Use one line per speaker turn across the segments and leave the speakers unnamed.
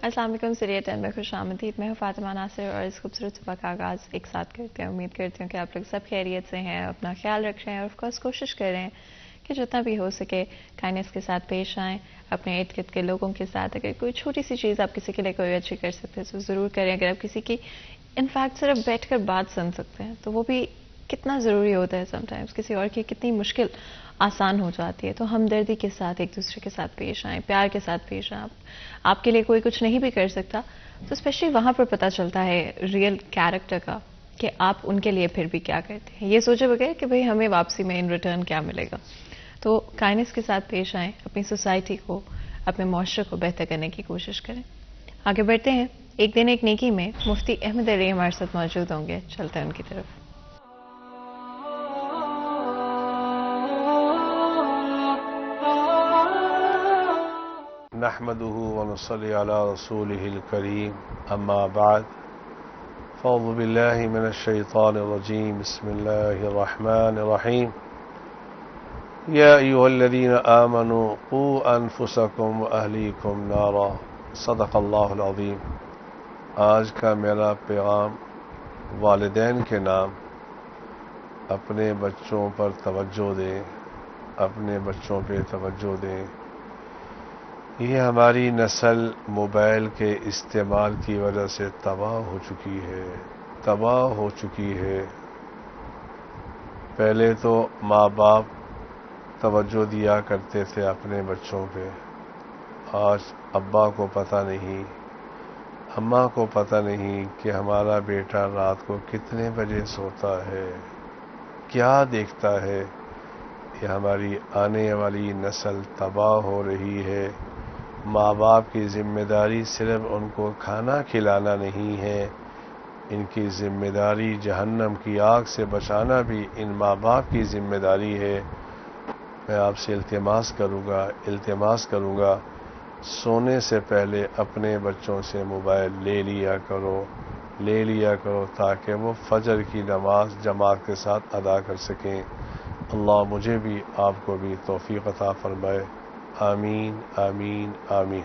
السلام علیکم سیریل 10 میں خوش آمدید. میں ہوں فاطمہ ناصر اور اس خوبصورت صبح کا آغاز ایک ساتھ کرتے ہیں. امید کرتی ہوں کہ آپ لوگ سب خیریت سے ہیں, اپنا خیال رکھ رہے ہیں اور آف کورس کوشش کر رہے ہیں کہ جتنا بھی ہو سکے کائنڈنس کے ساتھ پیش آئیں. اپنے ارد گرد کے لوگوں کے ساتھ اگر کوئی چھوٹی سی چیز آپ کسی کے لیے کوئی اچھی کر سکتے ہیں تو ضرور کریں. اگر آپ کسی کی انفیکٹ صرف بیٹھ کر بات سن سکتے ہیں تو وہ بھی کتنا ضروری ہوتا ہے. سم ٹائمز کسی اور کی کتنی مشکل آسان ہو جاتی ہے. تو ہمدردی کے ساتھ ایک دوسرے کے ساتھ پیش آئیں, پیار کے ساتھ پیش آئیں. آپ کے لیے کوئی کچھ نہیں بھی کر سکتا تو اسپیشلی وہاں پر پتہ چلتا ہے ریئل کیریکٹر کا کہ آپ ان کے لیے پھر بھی کیا کرتے ہیں, یہ سوچے بغیر کہ بھئی ہمیں واپسی میں ان ریٹرن کیا ملے گا. تو کائنڈنس کے ساتھ پیش آئیں, اپنی سوسائٹی کو, اپنے معاشرے کو بہتر کرنے کی کوشش کریں. آگے بڑھتے ہیں. ایک دن ایک نیکی میں مفتی احمد علی ہمارے ساتھ موجود ہوں گے, چلتے ہیں ان کی طرف.
نحمده ونصلي على رسوله الكريم اما بعد فاعوذ بالله من الشيطان الرجيم بسم الله الرحمن الرحيم يا ايها الذين آمنوا قوا انفسكم واهليكم نارا صدق الله العظيم. آج کا میرا پیغام والدین کے نام اپنے بچوں پر توجہ دیں, اپنے بچوں پہ توجہ دیں. یہ ہماری نسل موبائل کے استعمال کی وجہ سے تباہ ہو چکی ہے. پہلے تو ماں باپ توجہ دیا کرتے تھے اپنے بچوں پہ. آج ابا کو پتہ نہیں, اماں کو پتہ نہیں کہ ہمارا بیٹا رات کو کتنے بجے سوتا ہے, کیا دیکھتا ہے. یہ ہماری آنے والی نسل تباہ ہو رہی ہے. ماں باپ کی ذمہ داری صرف ان کو کھانا کھلانا نہیں ہے, ان کی ذمہ داری جہنم کی آگ سے بچانا بھی ان ماں باپ کی ذمہ داری ہے. میں آپ سے التماس کروں گا سونے سے پہلے اپنے بچوں سے موبائل لے لیا کرو تاکہ وہ فجر کی نماز جماعت کے ساتھ ادا کر سکیں. اللہ مجھے بھی آپ کو بھی توفیق عطا فرمائے. آمین آمین آمین.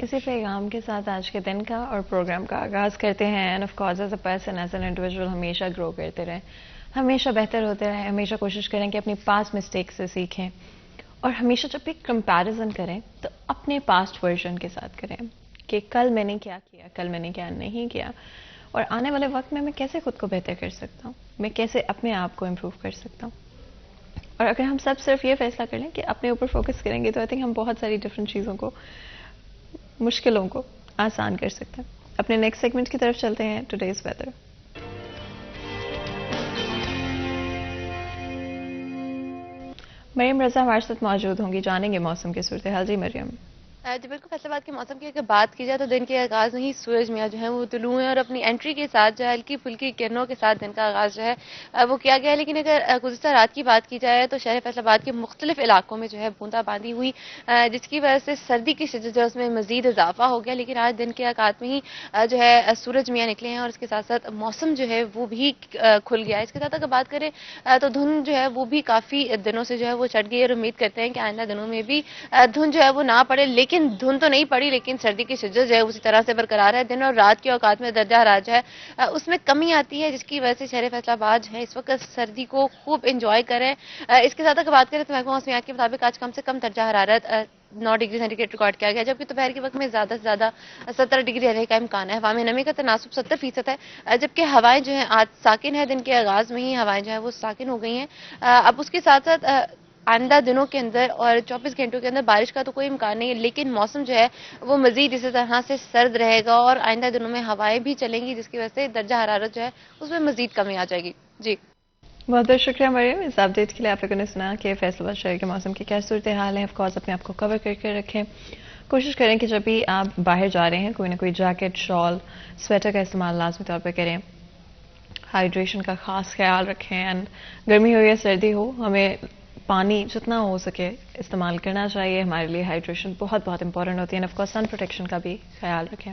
اسی پیغام کے ساتھ آج کے دن کا اور پروگرام کا آغاز کرتے ہیں. And of course as a person, as an individual ہمیشہ گرو کرتے رہیں, ہمیشہ بہتر ہوتے رہیں. ہمیشہ کوشش کریں کہ اپنی پاسٹ مسٹیک سے سیکھیں, اور ہمیشہ جب بھی کمپیریزن کریں تو اپنے پاسٹ ورژن کے ساتھ کریں کہ کل میں نے کیا کیا, کل میں نے کیا نہیں کیا, اور آنے والے وقت میں کیسے خود کو بہتر کر سکتا ہوں, میں کیسے اپنے آپ کو امپروو کر سکتا ہوں. اور اگر ہم سب صرف یہ فیصلہ کر لیں کہ اپنے اوپر فوکس کریں گے تو آئی تھنک ہم بہت ساری ڈفرینٹ چیزوں کو, مشکلوں کو آسان کر سکتے ہیں. اپنے نیکسٹ سیگمنٹ کی طرف چلتے ہیں, ٹوڈیز ویدر. مریم رضا ہمارے ساتھ موجود ہوں گی, جانیں گے موسم کی صورتحال. جی مریم.
جی بالکل. فیصل آباد کے موسم کی اگر بات کی جائے تو دن کے آغاز میں ہی سورج میاں جو ہے وہ طلوع ہیں, اور اپنی انٹری کے ساتھ جو ہے ہلکی پھلکی کرنوں کے ساتھ دن کا آغاز جو ہے وہ کیا گیا ہے. لیکن اگر گزشتہ رات کی بات کی جائے تو شہر فیصل آباد کے مختلف علاقوں میں جو ہے بوندا باندی ہوئی, جس کی وجہ سے سردی کی شدت جو ہے اس میں مزید اضافہ ہو گیا. لیکن آج دن کے آغاز میں ہی جو ہے سورج میاں نکلے ہیں, اور اس کے ساتھ ساتھ موسم جو ہے وہ بھی کھل گیا ہے. اس کے ساتھ اگر بات کریں تو دھند جو ہے وہ بھی کافی دنوں سے جو ہے وہ چڑھ گئی ہے, اور امید کرتے ہیں کہ آئندہ دنوں میں بھی دھند جو ہے وہ نہ پڑے. لیکن دھند تو نہیں پڑی, لیکن سردی کی شدت جو ہے اسی طرح سے برقرار ہے. دن اور رات کے اوقات میں درجہ حرارت جو ہے اس میں کمی آتی ہے, جس کی وجہ سے شہر فیصل آباد جو ہے اس وقت سردی کو خوب انجوائے کریں. اس کے ساتھ اگر بات کریں تو محکمہ موسمیات کے مطابق آج کم سے کم درجہ حرارت 9 ڈگری سینٹی گریڈ ریکارڈ کیا گیا, جبکہ دوپہر کے وقت میں زیادہ سے زیادہ 17 ڈگری رہنے کا امکان ہے. ہوا میں نمی کا تناسب 70% ہے, جبکہ ہوائیں جو ہیں آج ساکن ہے. دن کے آغاز میں ہی ہوائیں جو ہیں وہ ساکن ہو گئی ہیں. اب اس کے ساتھ ساتھ آئندہ دنوں کے اندر اور 24 گھنٹوں کے اندر بارش کا تو کوئی امکان نہیں ہے, لیکن موسم جو ہے وہ مزید اسی طرح سے سرد رہے گا, اور آئندہ دنوں میں ہوائیں بھی چلیں گی, جس کی وجہ سے درجہ حرارت جو ہے اس میں مزید کمی آ جائے گی. جی
بہت بہت شکریہ مریم اس اپڈیٹ کے لیے. آپ لوگوں نے سنا کہ فیصل آباد شہر کے موسم کی کیا صورتحال ہے. آف کورس اپنے آپ کو کور کر کے رکھیں. کوشش کریں کہ جب بھی آپ باہر جا رہے ہیں کوئی نہ کوئی جیکٹ, شال, سویٹر کا استعمال لازمی طور پہ کریں. ہائیڈریشن کا خاص خیال رکھیں. اینڈ گرمی ہو یا سردی ہو, ہمیں پانی جتنا ہو سکے استعمال کرنا چاہیے. ہمارے لیے ہائیڈریشن بہت بہت امپورٹنٹ ہوتی ہے. And of course sun protection کا بھی خیال رکھیں.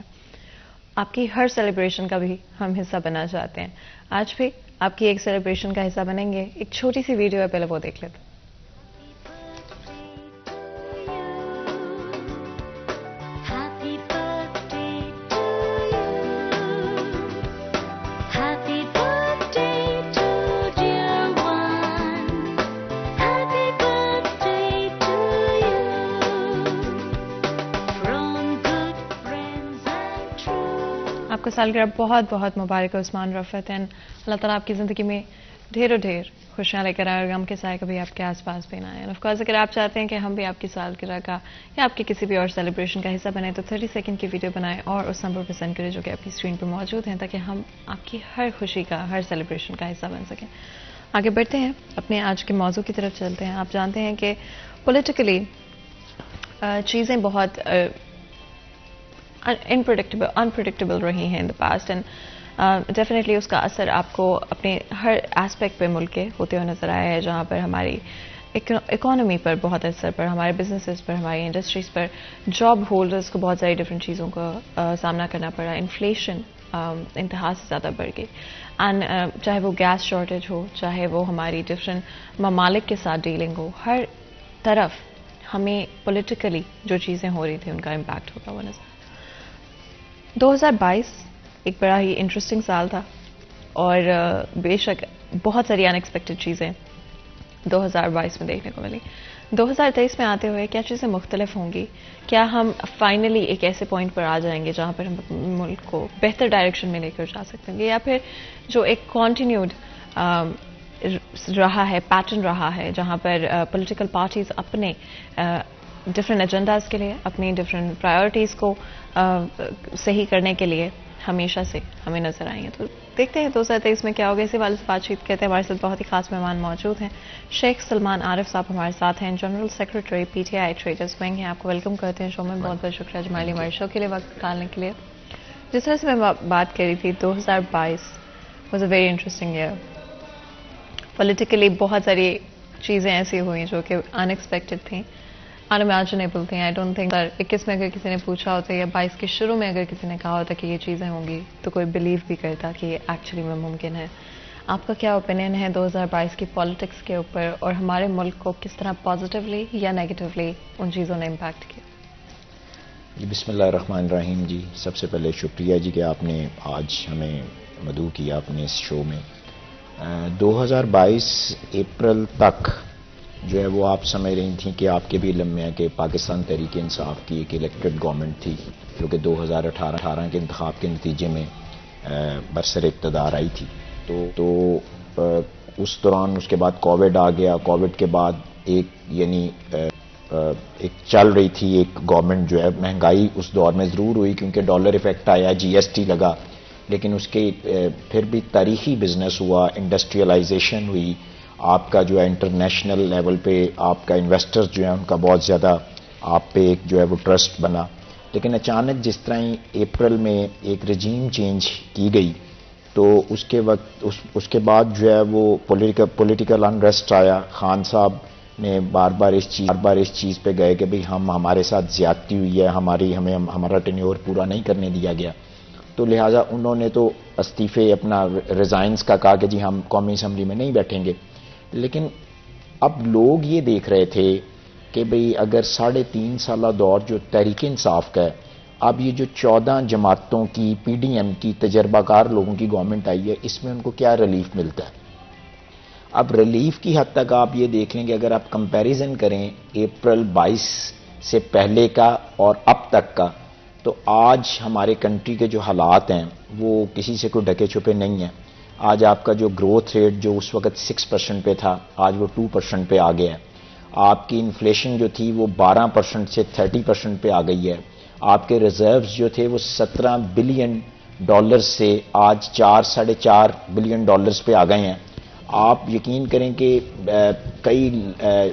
آپ کی ہر سیلیبریشن کا بھی ہم حصہ بننا چاہتے ہیں. آج بھی آپ کی ایک سیلیبریشن کا حصہ بنیں گے. ایک چھوٹی سی ویڈیو ہے, پہلے وہ دیکھ لیتے ہیں. آپ کا سالگرہ بہت بہت مبارک عثمان رفعت ہیں. اللہ تعالیٰ آپ کی زندگی میں ڈھیر و ڈھیر خوشیاں لے کر آئے اور غم کے سائے کبھی آپ کے آس پاس بھی نہ آئے. آف کورس اگر آپ چاہتے ہیں کہ ہم بھی آپ کی سالگرہ کا یا آپ کی کسی بھی اور سیلیبریشن کا حصہ بنیں تو 30 سیکنڈ کی ویڈیو بنائیں اور اس نمبر پر سینڈ کریں جو کہ آپ کی اسکرین پر موجود ہیں تاکہ ہم آپ کی ہر خوشی کا ہر سیلیبریشن کا حصہ بن سکیں. آگے بڑھتے ہیں، اپنے آج کے موضوع کی طرف چلتے ہیں. آپ جانتے ہیں کہ پولیٹیکلی چیزیں بہت انپریڈکٹیبل رہی ہیں ان دا پاسٹ اینڈ ڈیفینیٹلی اس کا اثر آپ کو اپنے ہر ایسپیکٹ پہ ملک کے ہوتے ہوئے نظر آیا ہے، جہاں پر ہماری اکانومی پر بہت اثر پر، ہمارے بزنسز پر، ہماری انڈسٹریز پر، جاب ہولڈرز کو بہت ساری ڈفرینٹ چیزوں کا سامنا کرنا پڑا. انفلیشن انتہا سے زیادہ بڑھ گئی اینڈ چاہے وہ گیس شارٹیج ہو، چاہے وہ ہماری ڈفرینٹ ممالک کے ساتھ ڈیلنگ ہو، ہر طرف ہمیں پولیٹیکلی جو چیزیں ہو رہی تھیں ان کا امپیکٹ ہوتا ہوا نظر. 2022 ایک بڑا ہی انٹرسٹنگ سال تھا اور بے شک بہت ساری ان ایکسپیکٹڈ چیزیں 2022 میں دیکھنے کو ملی. 2023 میں آتے ہوئے کیا چیزیں مختلف ہوں گی؟ کیا ہم فائنلی ایک ایسے پوائنٹ پر آ جائیں گے جہاں پر ہم ملک کو بہتر ڈائریکشن میں لے کر جا سکتے ہیں، یا پھر جو ایک کنٹینیوڈ رہا ہے، پیٹرن رہا ہے، جہاں پر پولیٹیکل پارٹیز اپنے ڈفرینٹ ایجنڈاز کے لیے، اپنی ڈفرینٹ پرائیورٹیز کو صحیح کرنے کے لیے ہمیشہ سے ہمیں نظر آئی ہیں. تو دیکھتے ہیں 2023 میں کیا ہوگا. اسی والے سے بات چیت کرتے ہیں. ہمارے ساتھ بہت ہی خاص مہمان موجود ہیں. شیخ سلمان عارف صاحب ہمارے ساتھ ہیں، general secretary PTI traders wing ہیں. آپ کو ویلکم کرتے ہیں شو میں. بہت بہت شکریہ جمالی ہمارے شو کے لیے وقت نکالنے کے لیے. جس طرح سے میں بات کر رہی تھی 2022 was a very interesting year. Politically بہت ساری چیزیں ایسی ہوئیں جو کہ ان ایکسپیکٹڈ تھیں، unimaginable تھیں. آئی ڈونٹ تھنک 21 میں اگر کسی نے پوچھا ہوتا یا 22 کے شروع میں اگر کسی نے کہا ہوتا کہ یہ چیزیں ہوں گی تو کوئی بلیو بھی کرتا کہ یہ ایکچولی میں ممکن ہے. آپ کا کیا اوپینین ہے 2022 کی پالیٹکس کے اوپر اور ہمارے ملک کو کس طرح پازیٹیولی یا نیگیٹیولی ان چیزوں نے امپیکٹ کیا؟
جی بسم اللہ الرحمن الرحیم. جی سب سے پہلے شکریہ جی کہ آپ نے آج ہمیں مدعو کیا اپنے اس شو میں. 2022 اپریل تک جو ہے وہ آپ سمجھ رہی تھیں کہ آپ کے بھی علم میں ہے کہ پاکستان تحریک انصاف کی ایک الیکٹڈ گورنمنٹ تھی جو کہ 2018 کے انتخاب کے نتیجے میں برسر اقتدار آئی تھی. تو اس دوران اس کے بعد کووڈ آ گیا. کووڈ کے بعد ایک چل رہی تھی ایک گورنمنٹ جو ہے. مہنگائی اس دور میں ضرور ہوئی کیونکہ ڈالر ایفیکٹ آیا، GST لگا، لیکن اس کے پھر بھی تاریخی بزنس ہوا، انڈسٹریلائزیشن ہوئی. آپ کا جو ہے انٹرنیشنل لیول پہ آپ کا انویسٹرز جو ہیں ان کا بہت زیادہ آپ پہ ایک جو ہے وہ ٹرسٹ بنا. لیکن اچانک جس طرح ہی اپریل میں ایک رجیم چینج کی گئی تو اس کے وقت اس کے بعد جو ہے وہ پولیٹیکل انریسٹ آیا. خان صاحب نے بار بار اس چیز پہ گئے کہ بھئی ہمارے ساتھ زیادتی ہوئی ہے، ہمیں ہمارا ٹینیور پورا نہیں کرنے دیا گیا. تو لہٰذا انہوں نے تو استعفے اپنا ریزائنس کا کہا کہ جی ہم قومی اسمبلی میں نہیں بیٹھیں گے. لیکن اب لوگ یہ دیکھ رہے تھے کہ بھئی اگر 3.5 سالہ دور جو تحریک انصاف کا ہے، اب یہ جو 14 جماعتوں کی PDM کی تجربہ کار لوگوں کی گورنمنٹ آئی ہے، اس میں ان کو کیا ریلیف ملتا ہے. اب ریلیف کی حد تک آپ یہ دیکھ لیں کہ اگر آپ کمپیریزن کریں اپریل 22 سے پہلے کا اور اب تک کا، تو آج ہمارے کنٹری کے جو حالات ہیں وہ کسی سے کوئی ڈھکے چھپے نہیں ہیں. آج آپ کا جو گروتھ ریٹ جو اس وقت 6% پہ تھا آج وہ 2% پہ آ گیا ہے. آپ کی انفلیشن جو تھی وہ 12% سے 30% پہ آ گئی ہے. آپ کے ریزروز جو تھے وہ $17 بلین سے آج $4.5 بلین پہ آ گئے ہیں. آپ یقین کریں کہ کئی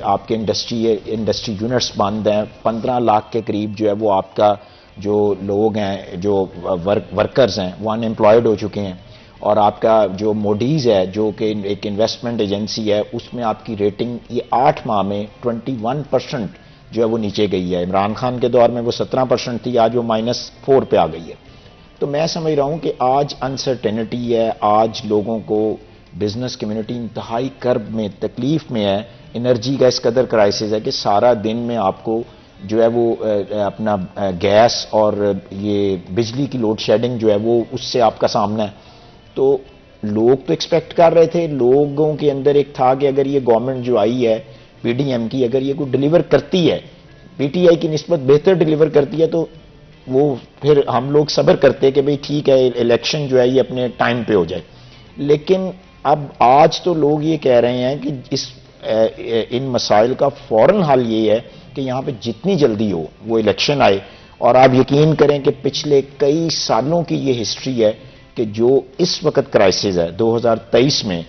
آپ کے انڈسٹری یونٹس بند ہیں. 15 لاکھ کے قریب جو ہے وہ آپ کا جو لوگ ہیں جو ورکرز ہیں وہ ان امپلائڈ ہو چکے ہیں. اور آپ کا جو موڈیز ہے جو کہ ایک انویسٹمنٹ ایجنسی ہے، اس میں آپ کی ریٹنگ یہ 8 ماہ میں 21% جو ہے وہ نیچے گئی ہے. عمران خان کے دور میں وہ 17% تھی، آج وہ -4 پہ آ گئی ہے. تو میں سمجھ رہا ہوں کہ آج انسرٹینٹی ہے. آج لوگوں کو بزنس کمیونٹی انتہائی کرب میں تکلیف میں ہے. انرجی کا اس قدر کرائسس ہے کہ سارا دن میں آپ کو جو ہے وہ اپنا گیس اور یہ بجلی کی لوڈ شیڈنگ جو ہے وہ اس سے آپ کا سامنا ہے. تو لوگ تو ایکسپیکٹ کر رہے تھے، لوگوں کے اندر ایک تھا کہ اگر یہ گورنمنٹ جو آئی ہے PDM کی، اگر یہ کوئی ڈیلیور کرتی ہے، PTI کی نسبت بہتر ڈیلیور کرتی ہے تو وہ پھر ہم لوگ صبر کرتے کہ بھئی ٹھیک ہے الیکشن جو ہے یہ اپنے ٹائم پہ ہو جائے. لیکن اب آج تو لوگ یہ کہہ رہے ہیں کہ ان مسائل کا فوراً حل یہ ہے کہ یہاں پہ جتنی جلدی ہو وہ الیکشن آئے. اور آپ یقین کریں کہ پچھلے کئی سالوں کی یہ ہسٹری ہے کہ جو اس وقت کرائسس ہے 2023 میں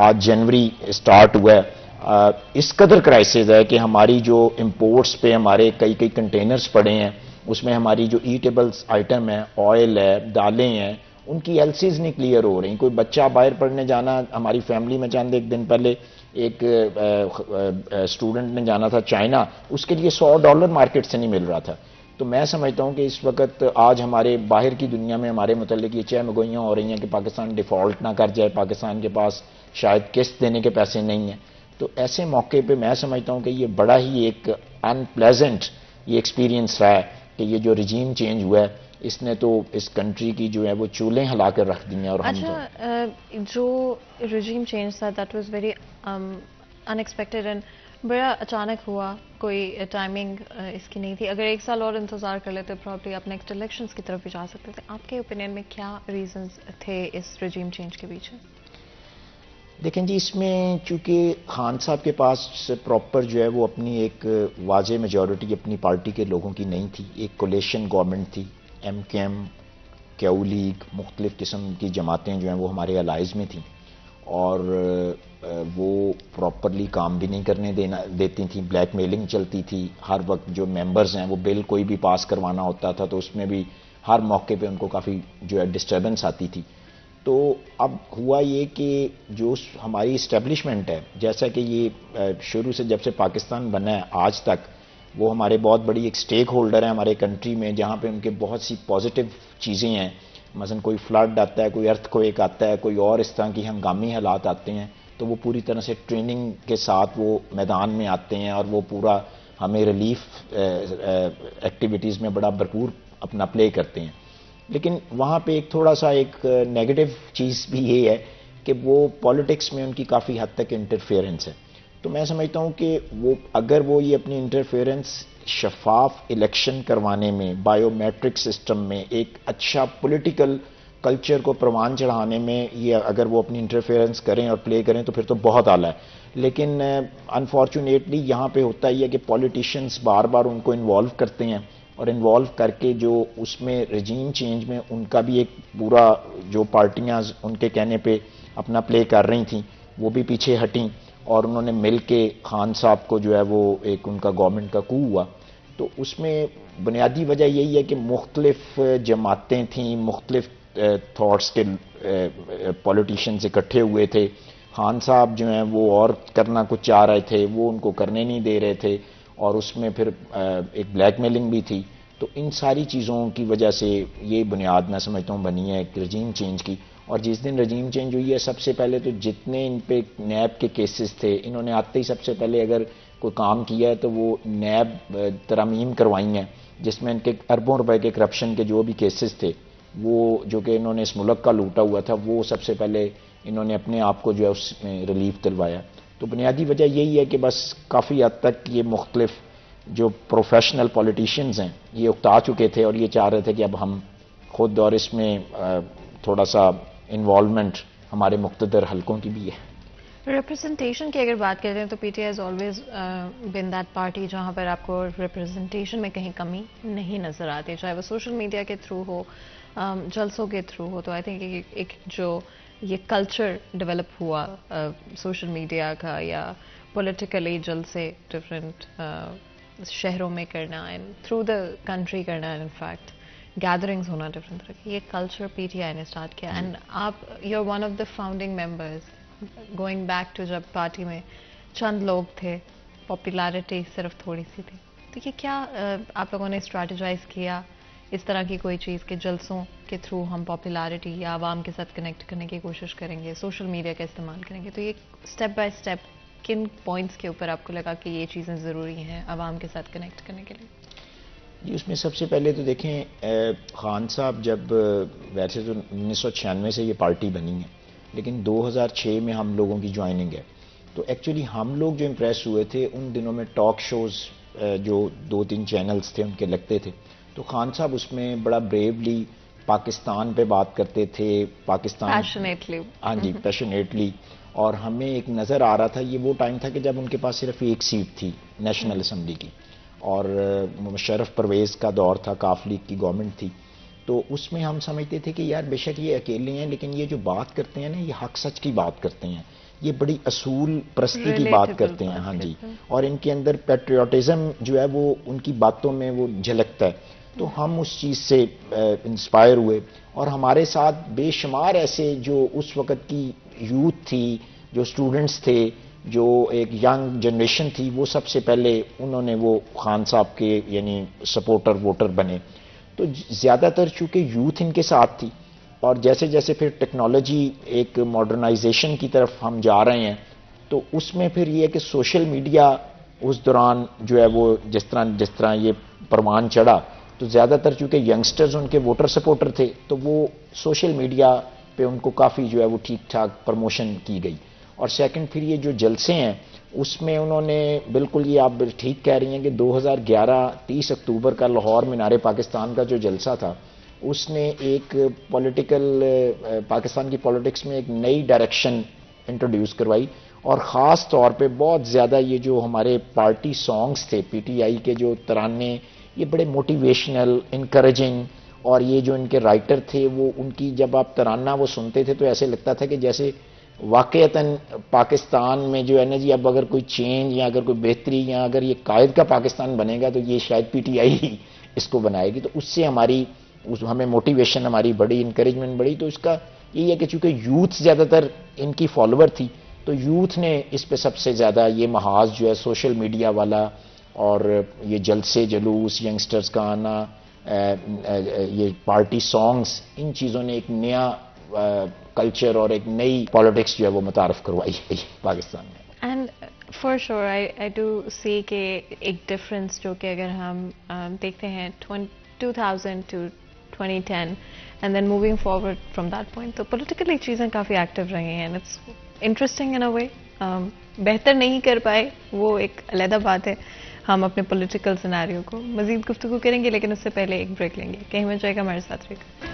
آج جنوری سٹارٹ ہوا ہے, اس قدر کرائسس ہے کہ ہماری جو امپورٹس پہ ہمارے کئی کنٹینرز پڑے ہیں, اس میں ہماری جو ایٹیبلس آئٹم ہیں, آئل ہے, دالیں ہیں, ان کی ایل سیز نہیں کلیئر ہو رہی. کوئی بچہ باہر پڑھنے جانا, ہماری فیملی میں چند ایک دن پہلے ایک اسٹوڈنٹ نے جانا تھا چائنا, اس کے لیے $100 مارکیٹ سے نہیں مل رہا تھا. تو میں سمجھتا ہوں کہ اس وقت آج ہمارے باہر کی دنیا میں ہمارے متعلق یہ چہمگوئیاں ہو رہی ہیں کہ پاکستان ڈیفالٹ نہ کر جائے, پاکستان کے پاس شاید قسط دینے کے پیسے نہیں ہیں. تو ایسے موقع پہ میں سمجھتا ہوں کہ یہ بڑا ہی ایک ان پلیزنٹ یہ ایکسپیرینس رہا ہے کہ یہ جو رجیم چینج ہوا ہے اس نے تو اس کنٹری کی جو ہے وہ چولیں ہلا کر رکھ دی ہیں. اور ہم
اچھا, جو رجیم چینج تھا that was very in expected and بڑا اچانک ہوا, کوئی ٹائمنگ اس کی نہیں تھی. اگر ایک سال اور انتظار کر لیتے پرابلی آپ نیکسٹ الیکشنز کی طرف بھی جا سکتے تھے. آپ کے اوپینین میں کیا ریزنز تھے اس رجیم چینج کے پیچھے؟
دیکھیں جی, اس میں چونکہ خان صاحب کے پاس پراپر جو ہے وہ اپنی ایک واضح میجورٹی اپنی پارٹی کے لوگوں کی نہیں تھی. ایک کولیشن گورنمنٹ تھی, ایم کے ایم, کیو لیگ, مختلف قسم کی جماعتیں جو ہیں وہ ہمارے الائز میں تھیں, اور وہ پراپرلی کام بھی نہیں کرنے دیتی تھیں. بلیک میلنگ چلتی تھی ہر وقت. جو ممبرز ہیں وہ بل کوئی بھی پاس کروانا ہوتا تھا تو اس میں بھی ہر موقع پہ ان کو کافی جو ہے ڈسٹربنس آتی تھی. تو اب ہوا یہ کہ جو ہماری اسٹیبلشمنٹ ہے, جیسا کہ یہ شروع سے جب سے پاکستان بنا ہے آج تک, وہ ہمارے بہت بڑی ایک سٹیک ہولڈر ہے ہمارے کنٹری میں, جہاں پہ ان کے بہت سی پازیٹیو چیزیں ہیں. مثلا کوئی فلڈ آتا ہے, کوئی ارتھ کویک آتا ہے, کوئی اور اس طرح کی ہنگامی حالات آتے ہیں, تو وہ پوری طرح سے ٹریننگ کے ساتھ وہ میدان میں آتے ہیں اور وہ پورا ہمیں ریلیف ایکٹیویٹیز میں بڑا بھرپور اپنا پلے کرتے ہیں. لیکن وہاں پہ ایک تھوڑا سا ایک نیگیٹو چیز بھی یہ ہے کہ وہ پالیٹکس میں ان کی کافی حد تک انٹرفیئرنس ہے. تو میں سمجھتا ہوں کہ وہ اگر وہ یہ اپنی انٹرفیئرنس شفاف الیکشن کروانے میں, بایو میٹرک سسٹم میں, ایک اچھا پولیٹیکل کلچر کو پروان چڑھانے میں یہ اگر وہ اپنی انٹرفیئرنس کریں اور پلے کریں تو پھر تو بہت اعلیٰ ہے. لیکن انفارچونیٹلی یہاں پہ ہوتا ہی ہے کہ پولیٹیشینز بار بار ان کو انوالو کرتے ہیں, اور انوالو کر کے جو اس میں رجیم چینج میں ان کا بھی ایک پورا جو پارٹیاں ان کے کہنے پہ اپنا پلے کر رہی تھیں وہ بھی پیچھے ہٹیں, اور انہوں نے مل کے خان صاحب کو جو ہے وہ ایک ان کا گورنمنٹ کا کو ہوا. تو اس میں بنیادی وجہ یہی ہے کہ مختلف جماعتیں تھیں, مختلف تھاٹس کے پولیٹیشینز اکٹھے ہوئے تھے. خان صاحب جو ہیں وہ اور کرنا کچھ چاہ رہے تھے, وہ ان کو کرنے نہیں دے رہے تھے, اور اس میں پھر ایک بلیک میلنگ بھی تھی. تو ان ساری چیزوں کی وجہ سے یہ بنیاد میں سمجھتا ہوں بنی ہے ایک رجیم چینج کی. اور جس دن رجیم چینج ہوئی ہے سب سے پہلے تو جتنے ان پہ نیب کے کیسز تھے, انہوں نے آتے ہی سب سے پہلے اگر کوئی کام کیا ہے تو وہ نیب ترامیم کروائی ہیں, جس میں ان کے اربوں روپے کے کرپشن کے جو بھی کیسز تھے وہ جو کہ انہوں نے اس ملک کا لوٹا ہوا تھا, وہ سب سے پہلے انہوں نے اپنے آپ کو جو ہے اس میں ریلیف دلوایا. تو بنیادی وجہ یہی ہے کہ بس کافی حد تک یہ مختلف جو پروفیشنل پولیٹیشینز ہیں یہ اکتا چکے تھے, اور یہ چاہ رہے تھے کہ اب ہم خود, اور اس میں تھوڑا سا انوالومنٹ ہمارے مقتدر حلقوں کی بھی ہے.
ریپرزنٹیشن کی اگر بات کرتے ہیں تو P T I has always been that party جہاں پر آپ کو ریپرزنٹیشن میں کہیں کمی نہیں نظر آتی, چاہے وہ سوشل میڈیا کے تھرو ہو, جلسوں کے تھرو ہو. تو آئی تھنک ایک جو یہ کلچر ڈیولپ ہوا سوشل میڈیا کا یا پولیٹیکلی جلسے ڈفرینٹ شہروں میں کرنا اینڈ تھرو دا کنٹری کرنا, اینڈ ان فیکٹ گیدرنگز ہونا ڈفرینٹ طرح کی, یہ کلچر پی ٹی آئی نے اسٹارٹ کیا. اینڈ آپ you are one of the founding members, going back to جب پارٹی میں چند لوگ تھے, پاپولیرٹی صرف تھوڑی سی تھی. تو یہ کیا آپ لوگوں نے اسٹریٹجائز کیا اس طرح کی کوئی چیز کہ جلسوں کے تھرو ہم پاپولیرٹی یا عوام کے ساتھ کنیکٹ کرنے کی کوشش کریں گے, سوشل میڈیا کا استعمال کریں گے؟ تو یہ اسٹیپ بائی اسٹیپ کن پوائنٹس کے اوپر آپ کو لگا کہ یہ چیزیں ضروری ہیں عوام کے ساتھ کنیکٹ کرنے کے لیے؟
جی, اس میں سب سے پہلے تو دیکھیں خان صاحب جب ویسے تو 1996 سے یہ پارٹی بنی ہے, لیکن 2006 میں ہم لوگوں کی جوائننگ ہے. تو ایکچولی ہم لوگ جو امپریس ہوئے تھے ان دنوں میں ٹاک شوز جو 2-3 چینلز تھے ان کے لگتے تھے, تو خان صاحب اس میں بڑا بریولی پاکستان پہ بات کرتے تھے، پاکستان
پیشنیٹلی.
ہاں جی پیشنیٹلی. اور ہمیں ایک نظر آ رہا تھا، یہ وہ ٹائم تھا کہ جب ان کے پاس صرف ایک سیٹ تھی نیشنل اسمبلی کی، اور مشرف پرویز کا دور تھا، کاف لیگ کی گورنمنٹ تھی. تو اس میں ہم سمجھتے تھے کہ یار بے شک یہ اکیلے ہیں، لیکن یہ جو بات کرتے ہیں نا، یہ حق سچ کی بات کرتے ہیں، یہ بڑی اصول پرستی کی بات کرتے ہیں. ہاں جی. اور ان کے اندر پیٹریوٹزم جو ہے وہ ان کی باتوں میں وہ جھلکتا ہے. تو ہم اس چیز سے انسپائر ہوئے، اور ہمارے ساتھ بے شمار ایسے جو اس وقت کی یوتھ تھی، جو اسٹوڈنٹس تھے، جو ایک ینگ جنریشن تھی، وہ سب سے پہلے انہوں نے وہ خان صاحب کے یعنی سپورٹر ووٹر بنے. تو زیادہ تر چونکہ یوتھ ان کے ساتھ تھی، اور جیسے جیسے پھر ٹیکنالوجی ایک ماڈرنائزیشن کی طرف ہم جا رہے ہیں، تو اس میں پھر یہ ہے کہ سوشل میڈیا اس دوران جو ہے وہ جس طرح یہ پروان چڑھا، تو زیادہ تر چونکہ ینگسٹرز ان کے ووٹر سپورٹر تھے، تو وہ سوشل میڈیا پہ ان کو کافی جو ہے وہ ٹھیک ٹھاک پروموشن کی گئی. اور سیکنڈ پھر یہ جو جلسے ہیں اس میں انہوں نے بالکل، یہ آپ ٹھیک کہہ رہی ہیں کہ 2011 30 اکتوبر کا لاہور مینار پاکستان کا جو جلسہ تھا، اس نے ایک پولیٹیکل پاکستان کی پولیٹکس میں ایک نئی ڈائریکشن انٹروڈیوس کروائی. اور خاص طور پہ بہت زیادہ یہ جو ہمارے پارٹی سانگز تھے، پی ٹی آئی کے جو ترانے، یہ بڑے موٹیویشنل، انکریجنگ، اور یہ جو ان کے رائٹر تھے وہ ان کی جب آپ ترانہ وہ سنتے تھے تو ایسے لگتا تھا کہ جیسے واقعتاً پاکستان میں جو ہے نا جی، اب اگر کوئی چینج یا اگر کوئی بہتری یا اگر یہ قائد کا پاکستان بنے گا تو یہ شاید پی ٹی آئی ہی اس کو بنائے گی. تو اس سے ہمیں موٹیویشن ہماری بڑی، انکریجمنٹ بڑی. تو اس کا یہی ہے کہ چونکہ یوتھ زیادہ تر ان کی فالوور تھی، تو یوتھ نے اس پہ سب سے زیادہ یہ محاذ جو ہے سوشل میڈیا والا، اور یہ جلسے جلوس، ینگسٹرز کا آنا، یہ پارٹی سانگز، ان چیزوں نے ایک نیا کلچر اور ایک نئی پالیٹکس جو ہے وہ متعارف کروائی ہے پاکستان میں.
And for sure I do see کہ ایک ڈفرینس جو کہ اگر ہم دیکھتے ہیں 2000 to 2010 and then moving forward from that point, تو پولیٹیکلی چیزیں کافی ایکٹیو رہی ہیں. It's interesting in a way. بہتر نہیں کر پائے وہ ایک علیحدہ بات ہے. ہم اپنے پولیٹیکل سیناریو کو مزید گفتگو کریں گے، لیکن اس سے پہلے ایک بریک لیں گے. کہیں میں جائے گا ہمارے ساتھ رہے گا.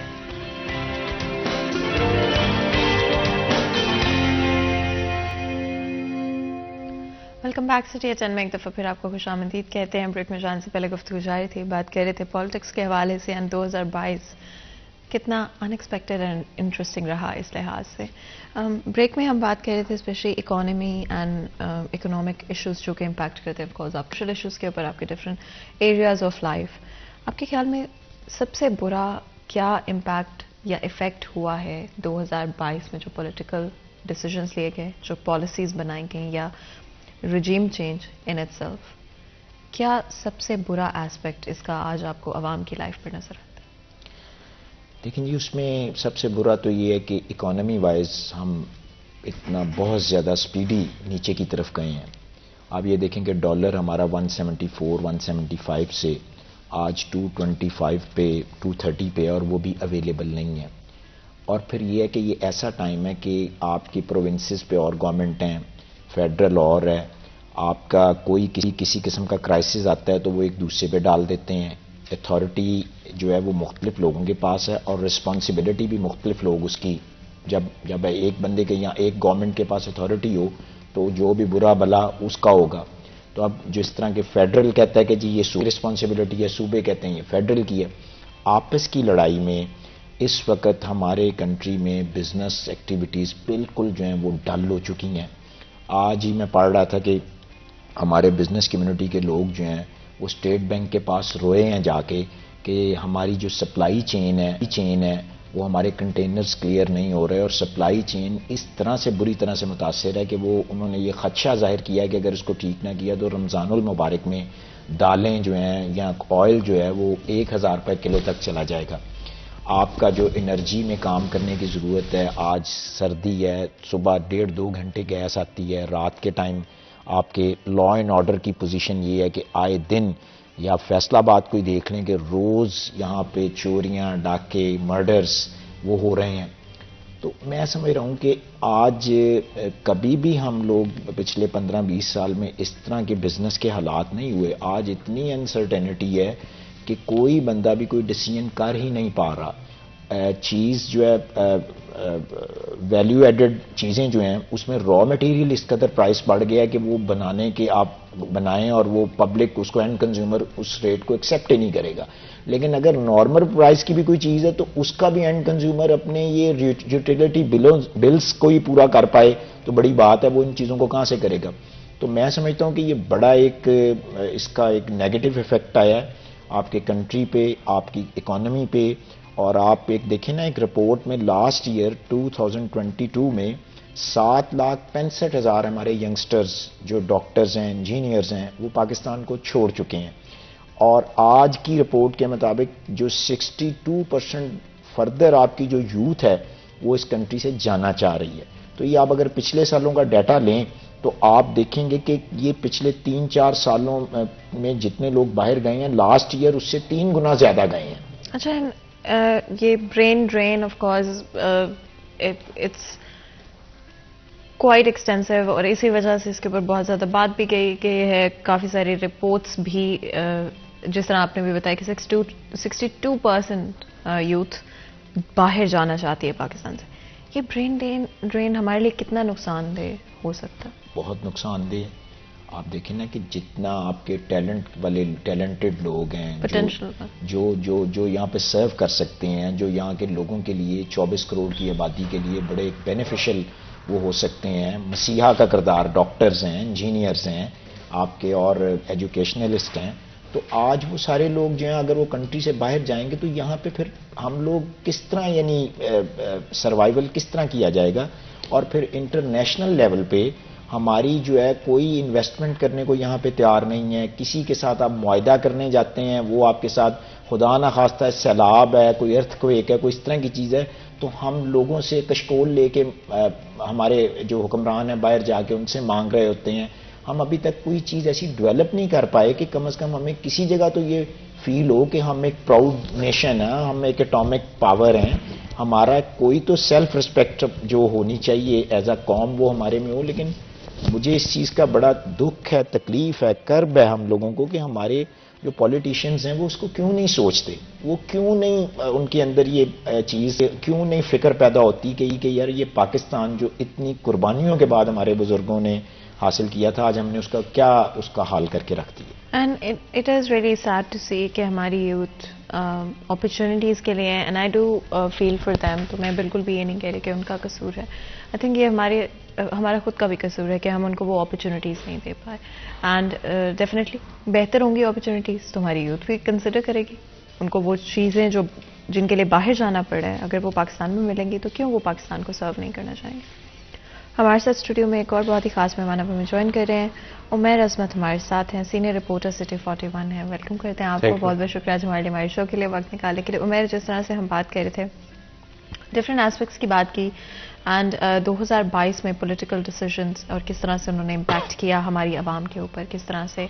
ویلکم بیک سٹی ایٹ 10 میں ایک دفعہ پھر آپ کو خوش آمدید کہتے ہیں. بریک میں جانے سے پہلے گفتگو جاری تھی، بات کر رہے تھے پالیٹکس کے حوالے سے. 2022 کتنا ان ایکسپیکٹڈ اینڈ انٹرسٹنگ رہا اس لحاظ سے. بریک میں ہم بات کر رہے تھے specially economy and economic issues جو کہ امپیکٹ کرتے ہیں. آف کورس آپ سوشل ایشوز کے اوپر آپ کے ڈفرینٹ ایریاز آف لائف، آپ کے خیال میں سب سے برا کیا امپیکٹ یا افیکٹ ہوا ہے 2022 میں؟ جو پولیٹیکل ڈیسیجنس لیے گئے، جو پالیسیز بنائی گئیں، یا regime change in it self, کیا سب سے برا ایسپیکٹ اس کا آج آپ کو عوام کی لائف پر نظر آتا ہے؟
لیکن جی اس میں سب سے برا تو یہ ہے کہ اکانومی وائز ہم اتنا بہت زیادہ سپیڈی نیچے کی طرف گئے ہیں. آپ یہ دیکھیں کہ ڈالر ہمارا 174 175 سے آج 225 پہ 230 پہ، اور وہ بھی اویلیبل نہیں ہے. اور پھر یہ ہے کہ یہ ایسا ٹائم ہے کہ آپ کی پروونسز پہ اور گورنمنٹ ہیں، فیڈرل اور ہے، آپ کا کوئی کسی قسم کا کرائسس آتا ہے تو وہ ایک دوسرے پہ ڈال دیتے ہیں. اتھارٹی جو ہے وہ مختلف لوگوں کے پاس ہے، اور رسپانسبلٹی بھی مختلف لوگ اس کی، جب ایک بندے کے یا ایک گورنمنٹ کے پاس اتھارٹی ہو تو جو بھی برا بلا اس کا ہوگا. تو اب جس طرح کہ فیڈرل کہتا ہے کہ جی یہ رسپانسبلٹی ہے، صوبے کہتے ہیں یہ فیڈرل کی ہے. آپس کی لڑائی میں اس وقت ہمارے کنٹری میں بزنس ایکٹیویٹیز بالکل جو ہیں وہ ڈل ہو چکی ہیں. آج ہی میں پڑھ رہا تھا کہ ہمارے بزنس کمیونٹی کے لوگ جو ہیں وہ اسٹیٹ بینک کے پاس روئے ہیں جا کے کہ ہماری جو سپلائی چین ہے وہ ہمارے کنٹینرز کلیئر نہیں ہو رہے، اور سپلائی چین اس طرح سے بری طرح سے متاثر ہے کہ وہ انہوں نے یہ خدشہ ظاہر کیا کہ اگر اس کو ٹھیک نہ کیا تو رمضان المبارک میں دالیں جو ہیں یا آئل جو ہے وہ 1000 روپے کلو تک چلا جائے گا. آپ کا جو انرجی میں کام کرنے کی ضرورت ہے، آج سردی ہے، صبح 1.5-2 گھنٹے گیس آتی ہے، رات کے ٹائم آپ کے لا اینڈ آرڈر کی پوزیشن یہ ہے کہ آئے دن، یا فیصل آباد کو ہی دیکھ لیں کہ روز یہاں پہ چوریاں، ڈاکے، مرڈرز وہ ہو رہے ہیں. تو میں سمجھ رہا ہوں کہ آج کبھی بھی ہم لوگ پچھلے 15-20 سال میں اس طرح کے بزنس کے حالات نہیں ہوئے. آج اتنی انسرٹینٹی ہے کہ کوئی بندہ بھی کوئی ڈیسیجن کر ہی نہیں پا رہا. چیز جو ہے ویلیو ایڈڈ چیزیں جو ہیں اس میں را مٹیریل اس قدر پرائس بڑھ گیا ہے کہ وہ بنانے کے آپ بنائیں اور وہ پبلک اس کو اینڈ کنزیومر اس ریٹ کو ایکسیپٹ ہی نہیں کرے گا. لیکن اگر نارمل پرائس کی بھی کوئی چیز ہے تو اس کا بھی اینڈ کنزیومر اپنے یہ یوٹیلیٹی بلز کو ہی پورا کر پائے تو بڑی بات ہے. وہ ان چیزوں کو کہاں سے کرے گا؟ تو میں سمجھتا ہوں کہ یہ بڑا اس کا ایک نیگیٹو ایفیکٹ آیا ہے آپ کے کنٹری پہ, آپ کی اکانومی پہ. اور آپ ایک دیکھیں نا, ایک رپورٹ میں لاسٹ ایئر 2022 میں 7,65,000 ہمارے ینگسٹرز جو ڈاکٹرز ہیں, انجینئرز ہیں, وہ پاکستان کو چھوڑ چکے ہیں. اور آج کی رپورٹ کے مطابق جو 62% فردر آپ کی جو یوتھ ہے وہ اس کنٹری سے جانا چاہ رہی ہے. تو یہ آپ اگر پچھلے سالوں کا ڈیٹا لیں تو آپ دیکھیں گے کہ یہ پچھلے 3-4 سالوں میں جتنے لوگ باہر گئے ہیں لاسٹ ایئر اس سے 3 گنا زیادہ گئے ہیں.
اچھا, یہ brain drain of course it's quite extensive, اور اسی وجہ سے اس کے اوپر بہت زیادہ بات بھی گئی ہے. کافی ساری رپورٹس بھی جس طرح آپ نے بھی بتایا کہ 62% یوتھ باہر جانا چاہتی ہے پاکستان سے. یہ برین ڈرین ہمارے لیے کتنا نقصان دہ ہو سکتا ہے؟
بہت نقصان دہ. آپ دیکھیں نا کہ جتنا آپ کے ٹیلنٹ والے ٹیلنٹڈ لوگ ہیں جو یہاں پہ سرو کر سکتے ہیں, جو یہاں کے لوگوں کے لیے 24 کروڑ کی آبادی کے لیے بڑے بینیفیشل وہ ہو سکتے ہیں, مسیحا کا کردار, ڈاکٹرز ہیں, انجینئرز ہیں آپ کے, اور ایجوکیشنلسٹ ہیں. تو آج وہ سارے لوگ جو ہیں اگر وہ کنٹری سے باہر جائیں گے تو یہاں پہ پھر ہم لوگ کس طرح, یعنی سروائیول کس طرح کیا جائے گا. اور پھر انٹرنیشنل لیول پہ ہماری جو ہے کوئی انویسٹمنٹ کرنے کو یہاں پہ تیار نہیں ہے. کسی کے ساتھ آپ معاہدہ کرنے جاتے ہیں, وہ آپ کے ساتھ خدا نہ خواستہ سیلاب ہے, کوئی ارتھ کویک ہے, کوئی اس طرح کی چیز ہے, تو ہم لوگوں سے کشکول لے کے ہمارے جو حکمران ہیں باہر جا کے ان سے مانگ رہے ہوتے ہیں. ہم ابھی تک کوئی چیز ایسی ڈیولپ نہیں کر پائے کہ کم از کم ہمیں کسی جگہ تو یہ فیل ہو کہ ہم ایک پراؤڈ نیشن ہیں, ہم ایک ایٹامک پاور ہیں, ہمارا کوئی تو سیلف ریسپیکٹ جو ہونی چاہیے ایز اے قوم وہ ہمارے میں ہو. لیکن مجھے اس چیز کا بڑا دکھ ہے, تکلیف ہے, کرب ہے ہم لوگوں کو کہ ہمارے جو پولیٹیشینز ہیں وہ اس کو کیوں نہیں سوچتے, وہ کیوں نہیں ان کے اندر یہ چیز کیوں نہیں فکر پیدا ہوتی کہ یار یہ پاکستان جو اتنی قربانیوں کے بعد ہمارے بزرگوں نے حاصل کیا تھا, آج ہم نے اس کا حال کر کے رکھ دیا.
And it is really sad to see کہ ہماری یوتھ اپرچونیٹیز کے لیے, and I do feel for them. تو میں بالکل بھی یہ نہیں کہہ رہی کہ ان کا قصور ہے. آئی تھنک یہ ہمارا خود کا بھی قصور ہے کہ ہم ان کو وہ اپرچونیٹیز نہیں دے پائے. اینڈ ڈیفینیٹلی بہتر ہوں گی اپرچونیٹیز تو ہماری یوتھ بھی کنسیڈر کرے گی. ان کو وہ چیزیں جن کے لیے باہر جانا پڑ رہا ہے اگر وہ پاکستان میں ملیں گی تو کیوں وہ پاکستان کو سرو نہیں کرنا چاہیں گے. ہمارے ساتھ اسٹوڈیو میں ایک اور بہت ہی خاص مہمان اب ہمیں جوائن کر رہے ہیں. عمیر عظمت ہمارے ساتھ ہیں, سینئر رپورٹر سٹی 41 ہیں. ویلکم کرتے ہیں آپ کو. بہت بہت شکریہ ہمارے شو کے لیے وقت نکالنے کے لیے. عمیر, جس طرح سے ہم بات کر رہے تھے, ڈفرینٹ ایسپیکٹس کی بات کی, اینڈ 2022 میں پولیٹیکل ڈیسیژنز اور کس طرح سے انہوں نے امپیکٹ کیا ہماری عوام کے اوپر, کس طرح سے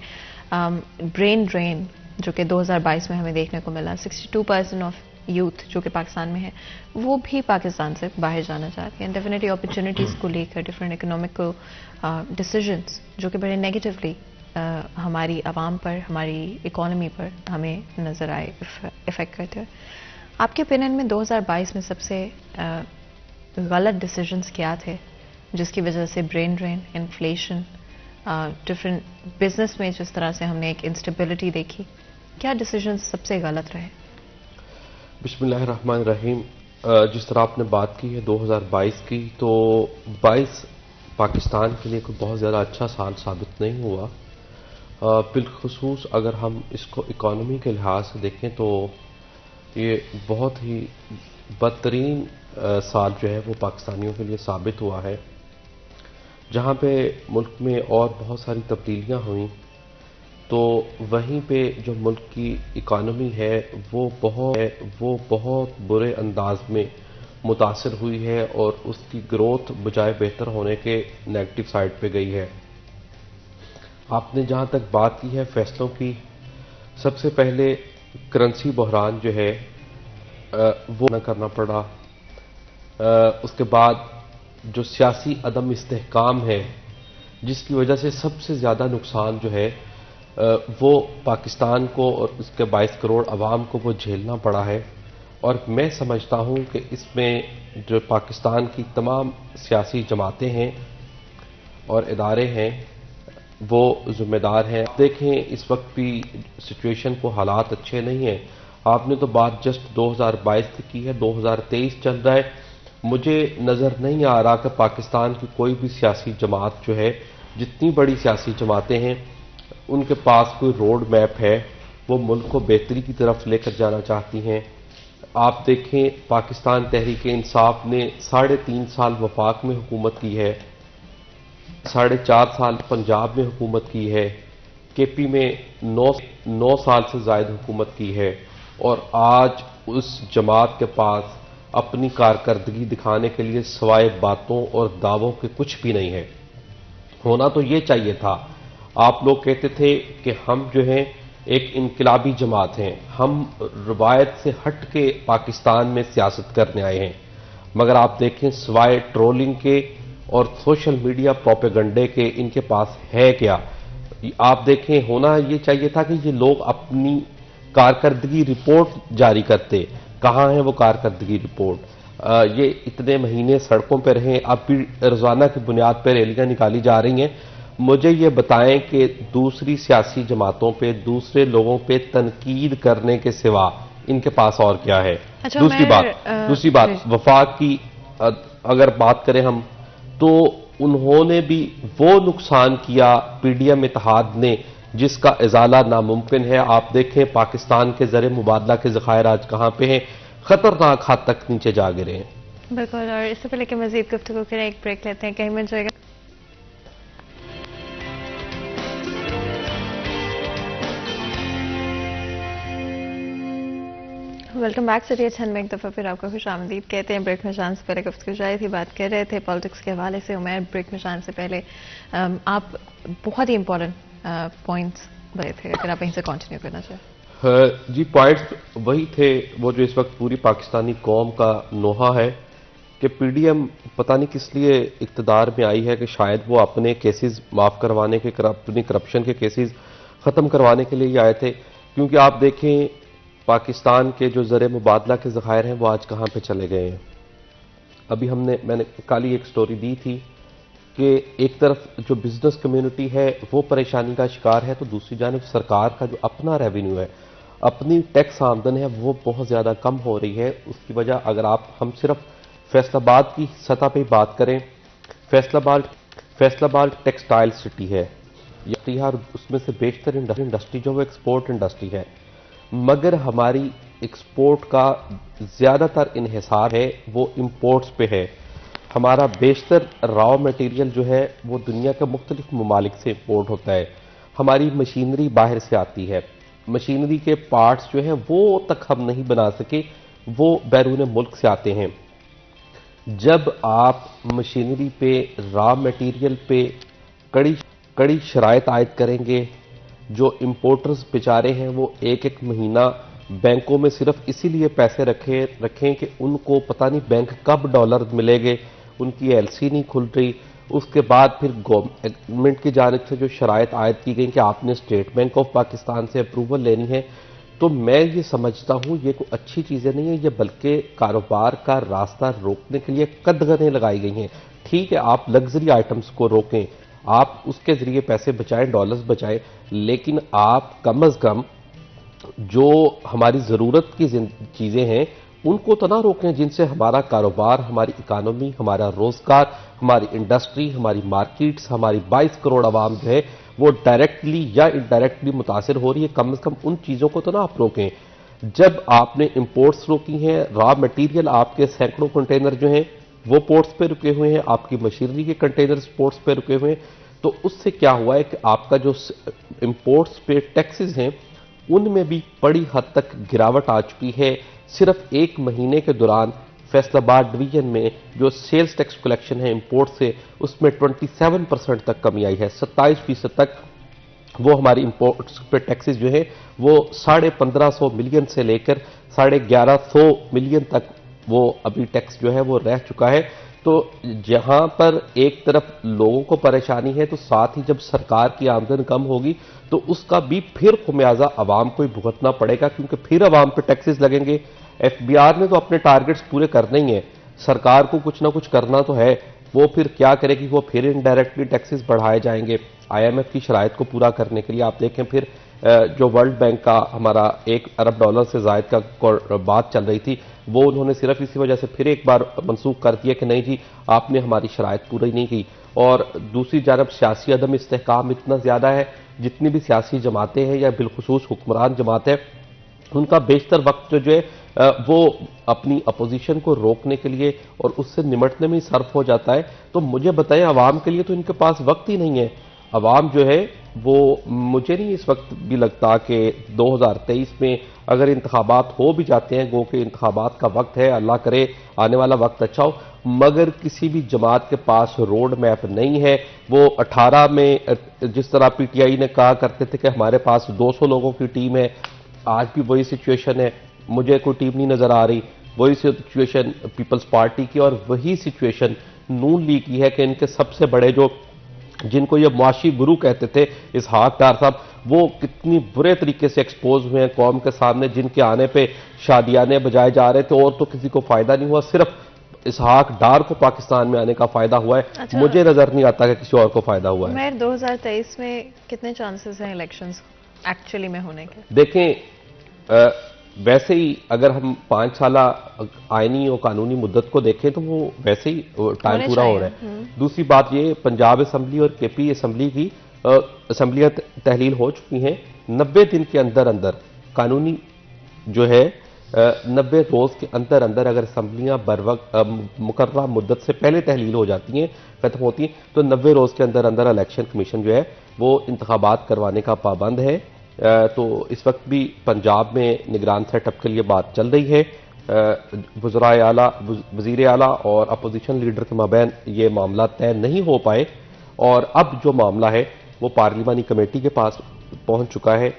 برین ڈرین جو کہ 2022 میں ہمیں دیکھنے کو ملا. 62% آف یوتھ جو کہ پاکستان میں ہے وہ بھی پاکستان سے باہر جانا چاہتے ہیں. ڈیفینیٹلی اپرچونیٹیز کو لے کر ڈفرینٹ اکنامکل ڈیسیژنس جو کہ بڑے نیگیٹولی ہماری عوام پر, ہماری اکانومی پر ہمیں نظر آئے, افیکٹ کرتے ہوئے. آپ کے اوپینین میں 2022 میں سب سے غلط ڈیسیژنس کیا تھے جس کی وجہ سے brain drain, inflation, different business میں جس طرح سے ہم نے ایک انسٹیبلٹی دیکھی, کیا ڈیسیژنس سب سے غلط رہے؟
بسم اللہ الرحمن الرحیم. جس طرح آپ نے بات کی ہے 2022 کی, تو 22 پاکستان کے لیے کوئی بہت زیادہ اچھا سال ثابت نہیں ہوا. بالخصوص اگر ہم اس کو اکانومی کے لحاظ سے دیکھیں تو یہ بہت ہی بدترین سال جو ہے وہ پاکستانیوں کے لیے ثابت ہوا ہے. جہاں پہ ملک میں اور بہت ساری تبدیلیاں ہوئیں تو وہیں پہ جو ملک کی اکانومی ہے وہ بہت برے انداز میں متاثر ہوئی ہے, اور اس کی گروتھ بجائے بہتر ہونے کے نیگیٹو سائڈ پہ گئی ہے. آپ نے جہاں تک بات کی ہے فیصلوں کی, سب سے پہلے کرنسی بحران جو ہے وہ نہ کرنا پڑا. اس کے بعد جو سیاسی عدم استحکام ہے جس کی وجہ سے سب سے زیادہ نقصان جو ہے وہ پاکستان کو اور اس کے 22 کروڑ عوام کو وہ جھیلنا پڑا ہے، اور میں سمجھتا ہوں کہ اس میں جو پاکستان کی تمام سیاسی جماعتیں ہیں اور ادارے ہیں وہ ذمہ دار ہیں۔ دیکھیں اس وقت بھی سچویشن کو حالات اچھے نہیں ہیں۔ آپ نے تو بات جسٹ 2022 کی کی ہے، 2023 چل رہا ہے۔ مجھے نظر نہیں آ رہا کہ پاکستان کی کوئی بھی سیاسی جماعت جو ہے، جتنی بڑی سیاسی جماعتیں ہیں، ان کے پاس کوئی روڈ میپ ہے، وہ ملک کو بہتری کی طرف لے کر جانا چاہتی ہیں۔ آپ دیکھیں پاکستان تحریک انصاف نے 3.5 سال وفاق میں حکومت کی ہے، 4.5 سال پنجاب میں حکومت کی ہے، کے پی میں 9 سال سے زائد حکومت کی ہے، اور آج اس جماعت کے پاس اپنی کارکردگی دکھانے کے لیے سوائے باتوں اور دعووں کے کچھ بھی نہیں ہے۔ ہونا تو یہ چاہیے تھا۔ آپ لوگ کہتے تھے کہ ہم جو ہیں ایک انقلابی جماعت ہیں، ہم روایت سے ہٹ کے پاکستان میں سیاست کرنے آئے ہیں، مگر آپ دیکھیں سوائے ٹرولنگ کے اور سوشل میڈیا پروپیگنڈے کے ان کے پاس ہے کیا؟ آپ دیکھیں ہونا یہ چاہیے تھا کہ یہ لوگ اپنی کارکردگی رپورٹ جاری کرتے۔ کہاں ہے وہ کارکردگی رپورٹ؟ یہ اتنے مہینے سڑکوں پہ رہے، اب بھی روزانہ کی بنیاد پہ ریلیاں نکالی جا رہی ہیں۔ مجھے یہ بتائیں کہ دوسری سیاسی جماعتوں پہ، دوسرے لوگوں پہ تنقید کرنے کے سوا ان کے پاس اور کیا ہے؟ دوسری بات وفاق کی اگر بات کریں ہم، تو انہوں نے بھی وہ نقصان کیا پی ڈی ایم اتحاد نے جس کا ازالہ ناممکن ہے۔ آپ دیکھیں پاکستان کے زر مبادلہ کے ذخائر آج کہاں پہ ہیں، خطرناک حد تک نیچے جا گرے ہیں۔
بالکل، اور اس سے پہلے کہ مزید گفتگو کریں ایک بریک لیتے ہیں، کہیں مل جائے گا۔ ویلکم بیک سٹی چھن میں ایک دفعہ پھر آپ کو خوش آمدید کہتے ہیں۔ بریک میں جان سے پہلے گفتگو جاری تھی، بات کر رہے تھے پالیٹکس کے حوالے سے۔ عمیر، بریک میں جان سے پہلے آپ بہت ہی امپورٹنٹ پوائنٹس بڑے تھے، اگر آپ یہیں سے کنٹینیو کرنا چاہیں۔
جی پوائنٹس وہی تھے وہ جو اس وقت پوری پاکستانی قوم کا نوحہ ہے کہ پی ڈی ایم پتہ نہیں کس لیے اقتدار میں آئی ہے، کہ شاید وہ اپنے کیسز معاف کروانے کے، اپنی کرپشن کے کیسز ختم کروانے کے لیے ہی آئے تھے۔ کیونکہ آپ دیکھیں پاکستان کے جو زر مبادلہ کے ذخائر ہیں وہ آج کہاں پہ چلے گئے ہیں۔ ابھی میں نے کل ہی ایک سٹوری دی تھی کہ ایک طرف جو بزنس کمیونٹی ہے وہ پریشانی کا شکار ہے، تو دوسری جانب سرکار کا جو اپنا ریونیو ہے، اپنی ٹیکس آمدن ہے، وہ بہت زیادہ کم ہو رہی ہے۔ اس کی وجہ اگر ہم صرف فیصل آباد کی سطح پہ بات کریں، فیصل آباد ٹیکسٹائل سٹی ہے، یہاں اس میں سے بیشتر انڈسٹری جو وہ ایکسپورٹ انڈسٹری ہے، مگر ہماری ایکسپورٹ کا زیادہ تر انحصار ہے وہ امپورٹس پہ ہے۔ ہمارا بیشتر راؤ میٹیریل جو ہے وہ دنیا کے مختلف ممالک سے امپورٹ ہوتا ہے۔ ہماری مشینری باہر سے آتی ہے، مشینری کے پارٹس جو ہیں وہ تک ہم نہیں بنا سکے، وہ بیرون ملک سے آتے ہیں۔ جب آپ مشینری پہ، را میٹیریل پہ کڑی شرائط عائد کریں گے، جو امپورٹرز بیچارے ہیں وہ ایک مہینہ بینکوں میں صرف اسی لیے پیسے رکھیں کہ ان کو پتہ نہیں بینک کب ڈالر ملے گے، ان کی ایل سی نہیں کھل رہی۔ اس کے بعد پھر گورنمنٹ کی جانب سے جو شرائط عائد کی گئی کہ آپ نے اسٹیٹ بینک آف پاکستان سے اپروول لینی ہے، تو میں یہ سمجھتا ہوں یہ کوئی اچھی چیزیں نہیں ہیں، یہ بلکہ کاروبار کا راستہ روکنے کے لیے قدغنیں لگائی گئی ہیں۔ ٹھیک ہے آپ لگژری آئٹمز کو روکیں، آپ اس کے ذریعے پیسے بچائیں، ڈالرز بچائیں، لیکن آپ کم از کم جو ہماری ضرورت کی چیزیں ہیں ان کو تو نہ روکیں، جن سے ہمارا کاروبار، ہماری اکانومی، ہمارا روزگار، ہماری انڈسٹری، ہماری مارکیٹس، ہماری 22 کروڑ عوام جو ہے وہ ڈائریکٹلی یا انڈائریکٹلی متاثر ہو رہی ہے۔ کم از کم ان چیزوں کو تو نہ آپ روکیں۔ جب آپ نے امپورٹس روکی ہیں، را مٹیریل آپ کے سینکڑوں کنٹینر جو ہیں وہ پورٹس پہ رکے ہوئے ہیں، آپ کی مشینری کے کنٹینرز پورٹس پہ رکے ہوئے ہیں، تو اس سے کیا ہوا ہے کہ آپ کا جو امپورٹس پہ ٹیکسز ہیں ان میں بھی بڑی حد تک گراوٹ آ چکی ہے۔ صرف ایک مہینے کے دوران فیصل آباد ڈویژن میں جو سیلز ٹیکس کلیکشن ہے امپورٹ سے، اس میں 27% تک کمی آئی ہے، 27% تک وہ ہماری امپورٹس پہ ٹیکسز جو ہیں وہ 1550 ملین سے لے کر 1150 ملین تک وہ ابھی ٹیکس جو ہے وہ رہ چکا ہے۔ تو جہاں پر ایک طرف لوگوں کو پریشانی ہے تو ساتھ ہی جب سرکار کی آمدن کم ہوگی تو اس کا بھی پھر خمیازہ عوام کو ہی بھگتنا پڑے گا، کیونکہ پھر عوام پہ ٹیکسز لگیں گے۔ ایف بی آر نے تو اپنے ٹارگٹس پورے کرنے ہی ہیں، سرکار کو کچھ نہ کچھ کرنا تو ہے، وہ پھر کیا کرے گی، وہ پھر انڈائریکٹلی ٹیکسز بڑھائے جائیں گے آئی ایم ایف کی شرائط کو پورا کرنے کے لیے۔ آپ دیکھیں پھر جو ورلڈ بینک کا ہمارا $1 ارب سے زائد کا بات چل رہی تھی، وہ انہوں نے صرف اسی وجہ سے پھر ایک بار منسوخ کر دیا کہ نہیں جی آپ نے ہماری شرائط پوری نہیں کی۔ اور دوسری جانب سیاسی عدم استحکام اتنا زیادہ ہے، جتنی بھی سیاسی جماعتیں ہیں یا بالخصوص حکمران جماعتیں، ان کا بیشتر وقت جو ہے وہ اپنی اپوزیشن کو روکنے کے لیے اور اس سے نمٹنے میں ہی صرف ہو جاتا ہے۔ تو مجھے بتائیں عوام کے لیے تو ان کے پاس وقت ہی نہیں ہے۔ عوام جو ہے وہ مجھے نہیں اس وقت بھی لگتا کہ 2023 میں اگر انتخابات ہو بھی جاتے ہیں، گو کہ انتخابات کا وقت ہے، اللہ کرے آنے والا وقت اچھا ہو، مگر کسی بھی جماعت کے پاس روڈ میپ نہیں ہے۔ وہ 18 میں جس طرح پی ٹی آئی نے کہا کرتے تھے کہ ہمارے پاس 200 لوگوں کی ٹیم ہے، آج بھی وہی سچویشن ہے، مجھے کوئی ٹیم نہیں نظر آ رہی۔ وہی سچویشن پیپلز پارٹی کی اور وہی سچویشن نون لیگ کی ہے کہ ان کے سب سے بڑے جو جن کو یہ معاشی گرو کہتے تھے اسحاق ڈار صاحب، وہ کتنی برے طریقے سے ایکسپوز ہوئے ہیں قوم کے سامنے، جن کے آنے پہ شادیانے بجائے جا رہے تھے اور تو کسی کو فائدہ نہیں ہوا، صرف اسحاق ڈار کو پاکستان میں آنے کا فائدہ ہوا ہے۔ مجھے نظر نہیں آتا کہ کسی اور کو فائدہ ہوا ہے۔
میر 2023 میں کتنے چانسز ہیں الیکشنز ایکچولی میں ہونے کے؟
دیکھیں ویسے ہی اگر ہم 5 سالہ آئینی اور قانونی مدت کو دیکھیں تو وہ ویسے ہی ٹائم پورا ہو رہا ہے۔ دوسری بات یہ پنجاب اسمبلی اور کے پی اسمبلی کی اسمبلیاں تحلیل ہو چکی ہیں، 90 دن کے اندر اندر قانونی جو ہے 90 روز کے اندر اندر اگر اسمبلیاں بروقت مقررہ مدت سے پہلے تحلیل ہو جاتی ہیں، ختم ہوتی ہیں، تو 90 روز کے اندر اندر الیکشن کمیشن جو ہے وہ انتخابات کروانے کا پابند ہے۔ تو اس وقت بھی پنجاب میں نگران سیٹ اپ کے لیے بات چل رہی ہے، وزرائے اعلیٰ، وزیر اعلیٰ اور اپوزیشن لیڈر کے مابین یہ معاملہ طے نہیں ہو پائے، اور اب جو معاملہ ہے وہ پارلیمانی کمیٹی کے پاس پہنچ چکا ہے۔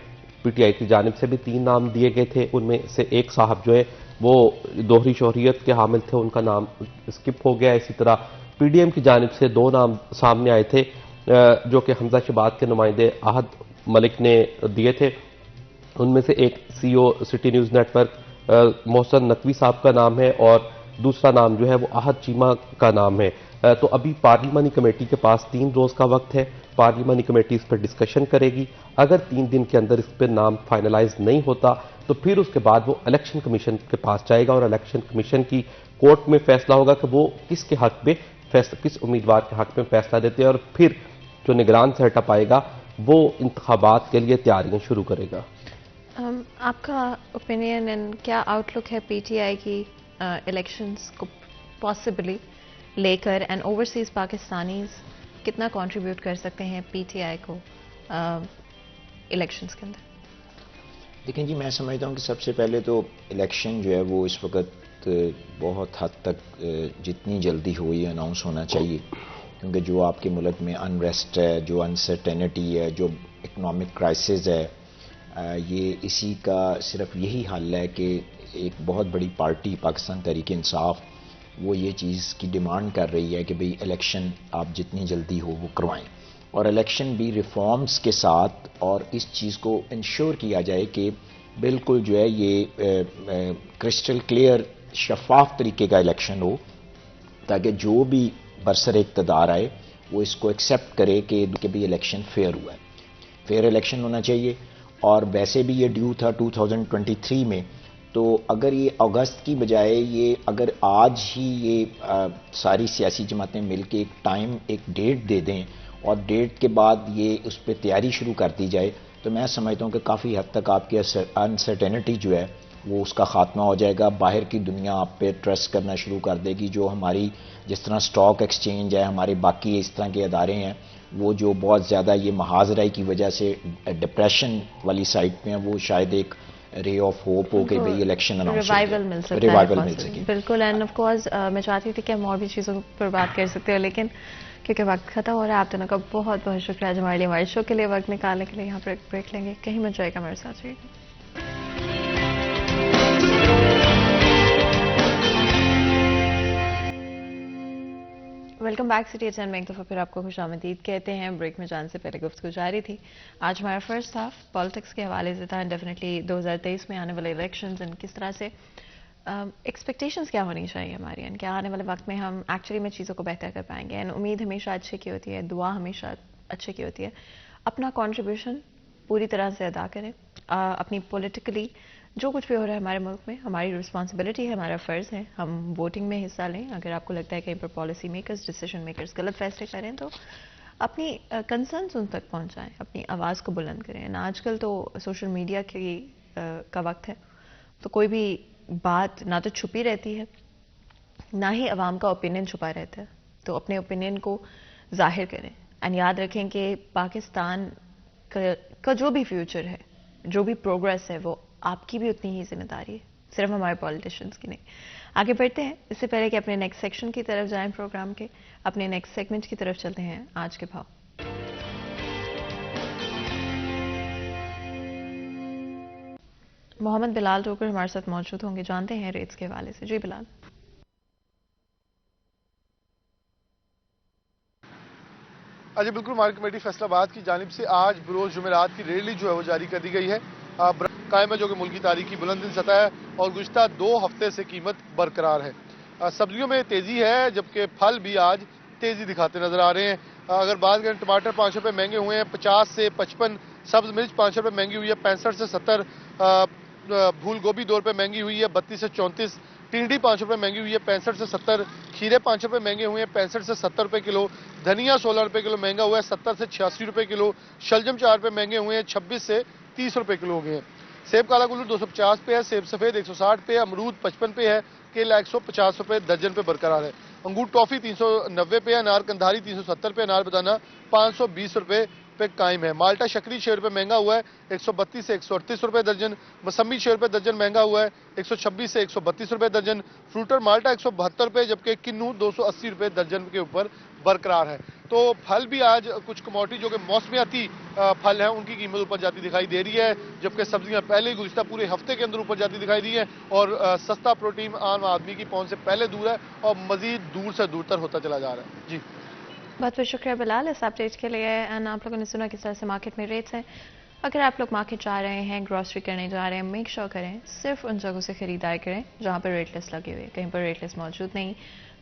پی ٹی آئی کی جانب سے بھی 3 نام دیے گئے تھے، ان میں سے ایک صاحب جو ہے وہ دوہری شہریت کے حامل تھے، ان کا نام اسکپ ہو گیا۔ اسی طرح پی ڈی ایم کی جانب سے 2 نام سامنے آئے تھے جو کہ حمزہ شبات کے نمائندے احد ملک نے دیے تھے، ان میں سے ایک سی او city news net work Mohsin Naqvi صاحب کا نام ہے اور دوسرا نام جو ہے وہ احد چیمہ کا نام ہے۔ تو ابھی پارلیمانی کمیٹی کے پاس 3 روز کا وقت ہے، پارلیمانی کمیٹی اس پر ڈسکشن کرے گی، اگر 3 دن کے اندر اس پہ نام فائنلائز نہیں ہوتا تو پھر اس کے بعد وہ الیکشن کمیشن کے پاس جائے گا اور الیکشن کمیشن کی کورٹ میں فیصلہ ہوگا کہ وہ کس کے حق میں کس امیدوار کے حق میں فیصلہ دیتے ہیں، اور پھر جو نگران سیٹ اپ آئے گا وہ انتخابات کے لیے تیاریاں شروع کرے گا۔
آپ کا اوپینین کیا آؤٹ لک ہے پی ٹی آئی کی الیکشنز کو پاسبلی لے کر، اینڈ اوورسیز پاکستانیز کتنا کنٹریبیوٹ کر سکتے ہیں پی ٹی آئی کو الیکشنز کے اندر؟
دیکھیں جی، میں سمجھتا ہوں کہ سب سے پہلے تو الیکشن جو ہے وہ اس وقت بہت حد تک جتنی جلدی ہو یہ اناؤنس ہونا چاہیے، کیونکہ جو آپ کے ملک میں انریسٹ ہے، جو انسرٹینٹی ہے، جو اکنامک کرائسس ہے، یہ اسی کا صرف یہی حل ہے کہ ایک بہت بڑی پارٹی پاکستان تحریک انصاف وہ یہ چیز کی ڈیمانڈ کر رہی ہے کہ بھئی الیکشن آپ جتنی جلدی ہو وہ کروائیں، اور الیکشن بھی ریفارمز کے ساتھ، اور اس چیز کو انشور کیا جائے کہ بالکل جو ہے یہ کرسٹل کلیئر شفاف طریقے کا الیکشن ہو، تاکہ جو بھی برسر اقتدار آئے وہ اس کو ایکسیپٹ کرے کہ بھی الیکشن فیئر ہوا ہے، فیئر الیکشن ہونا چاہیے۔ اور ویسے بھی یہ ڈیو تھا 2023 میں، تو اگر یہ اگست کی بجائے یہ اگر آج ہی یہ ساری سیاسی جماعتیں مل کے ایک ڈیٹ دے دیں اور ڈیٹ کے بعد یہ اس پہ تیاری شروع کر دی جائے، تو میں سمجھتا ہوں کہ کافی حد تک آپ کی انسرٹینٹی جو ہے وہ اس کا خاتمہ ہو جائے گا، باہر کی دنیا آپ پہ ٹرسٹ کرنا شروع کر دے گی، جو ہماری جس طرح سٹاک ایکسچینج ہے، ہمارے باقی اس طرح کے ادارے ہیں، وہ جو بہت زیادہ یہ محاذرائی کی وجہ سے ڈپریشن والی سائڈ پہ ہیں، وہ شاید ایک رے آف ہوپ ہو کہ بھئی الیکشن اناؤنس
ریوائول مل سکے۔ بالکل، اینڈ آف کورس میں چاہتی تھی کہ ہم اور بھی چیزوں پر بات کر سکتے ہیں، لیکن کیونکہ وقت ختم ہو رہا ہے، آپ دونوں کا بہت بہت شکریہ آج ہمارے لیے ہمارے شو کے لیے وقت نکالنے کے لیے۔ یہاں پر ایک بریک لیں گے، کہیں مت جائے گا، میرے ساتھ رہیے گا۔ Welcome back city H N میں ایک دفعہ پھر آپ کو خوش آمدید کہتے ہیں. بریک میں جان سے پہلے گفتگو جاری تھی. آج ہمارا فرسٹ ہاف پالیٹکس کے حوالے سے تھا. ڈیفینیٹلی 2023 میں آنے والے الیکشنز کس طرح سے ایکسپیکٹیشنز کیا ہونی چاہیے ہماری, کہ آنے والے وقت میں ہم ایکچولی میں چیزوں کو بہتر کر پائیں گے. اینڈ امید ہمیشہ اچھے کی ہوتی ہے, دعا ہمیشہ اچھے کی ہوتی ہے. اپنا کنٹریبیوشن پوری طرح سے ادا کریں. اپنی پولیٹیکلی جو کچھ بھی ہو رہا ہے ہمارے ملک میں, ہماری رسپانسبلٹی ہے, ہمارا فرض ہے, ہم ووٹنگ میں حصہ لیں. اگر آپ کو لگتا ہے کہیں پر پالیسی میکرز, ڈیسیژن میکرز غلط فیصلے کریں تو اپنی کنسرنس ان تک پہنچائیں, اپنی آواز کو بلند کریں. آج کل تو سوشل میڈیا کا وقت ہے, تو کوئی بھی بات نہ تو چھپی رہتی ہے, نہ ہی عوام کا اوپینین چھپا رہتا ہے. تو اپنے اوپینین کو ظاہر کریں. اینڈ یاد رکھیں کہ پاکستان کا جو بھی فیوچر ہے, جو بھی پروگریس ہے, وہ آپ کی بھی اتنی ہی ذمہ داری ہے, صرف ہمارے پولیٹیشنز کی نہیں. آگے بڑھتے ہیں. اس سے پہلے کہ اپنے نیکسٹ سیکشن کی طرف جائیں پروگرام کے, اپنے نیکسٹ سیگمنٹ کی طرف چلتے ہیں. آج کے بھاؤ. محمد بلال ٹوکر ہمارے ساتھ موجود ہوں گے, جانتے ہیں ریٹس کے حوالے سے. جی بلال.
جی بالکل, مارکیٹ کمیٹی فیصلہ آباد کی جانب سے آج بروز جمعرات کی ریلی جو ہے وہ جاری کر دی گئی ہے. قائم ہے جو کہ ملکی تاریخی بلند سطح ہے, اور گزشتہ 2 ہفتے سے قیمت برقرار ہے. سبزیوں میں تیزی ہے, جبکہ پھل بھی آج تیزی دکھاتے نظر آ رہے ہیں. اگر بات کریں, ٹماٹر 5 روپے مہنگے ہوئے ہیں 50 سے 55, سبز مرچ 5 روپے مہنگی ہوئی ہے 65 سے 70, پھول گوبھی 2 روپے مہنگی ہوئی ہے 32 سے 34, ٹینڈی 5 روپے مہنگی ہوئی ہے 65 سے 70, کھیرے 5 روپے مہنگے ہوئے ہیں 65 سے 70 روپے کلو, دھنیا 16 روپے کلو مہنگا ہوا ہے 70 سے 86 روپے کلو, شلجم 4 روپے مہنگے ہوئے ہیں 26 سے 30 روپے کلو ہو گئے ہیں. سیب کالا گلو 250 پہ ہے, سیب سفید 160 پہ ہے, امرود 55 پہ ہے, کیلا 150 روپے درجن پہ برقرار ہے. انگور ٹافی 390 پہ ہے, انار کندھاری 370 پہ, انار بتانا 520 روپے پہ قائم ہے. مالٹا شکری 6 روپے مہنگا ہوا ہے 132 سے 138 روپے درجن, موسمی 6 روپے درجن مہنگا ہوا ہے 126 سے 132 روپے درجن, فروٹر مالٹا 172 روپے, جبکہ کنو 280 روپے درجن کے اوپر برقرار ہے. تو پھل بھی آج کچھ کموڈٹی جو کہ موسمیاتی پھل ہیں ان کی قیمت اوپر جاتی دکھائی دے رہی ہے, جبکہ سبزیاں پہلے گزشتہ پورے ہفتے کے اندر اوپر جاتی دکھائی دی ہیں, اور سستا پروٹین عام آدمی کی پہنچ سے پہلے دور ہے اور مزید دور سے دور تر ہوتا چلا جا رہا ہے. جی
بہت بہت شکریہ بلال اس اپڈیٹ کے لیے. آپ لوگوں نے سنا کس طرح سے مارکیٹ میں ریٹس ہیں. اگر آپ لوگ مارکیٹ جا رہے ہیں, گروسری کرنے جا رہے ہیں, میک شور کریں صرف ان جگہوں سے خریداری کریں جہاں پر ریٹ لیس لگے ہوئے. کہیں پر ریٹ لیس موجود نہیں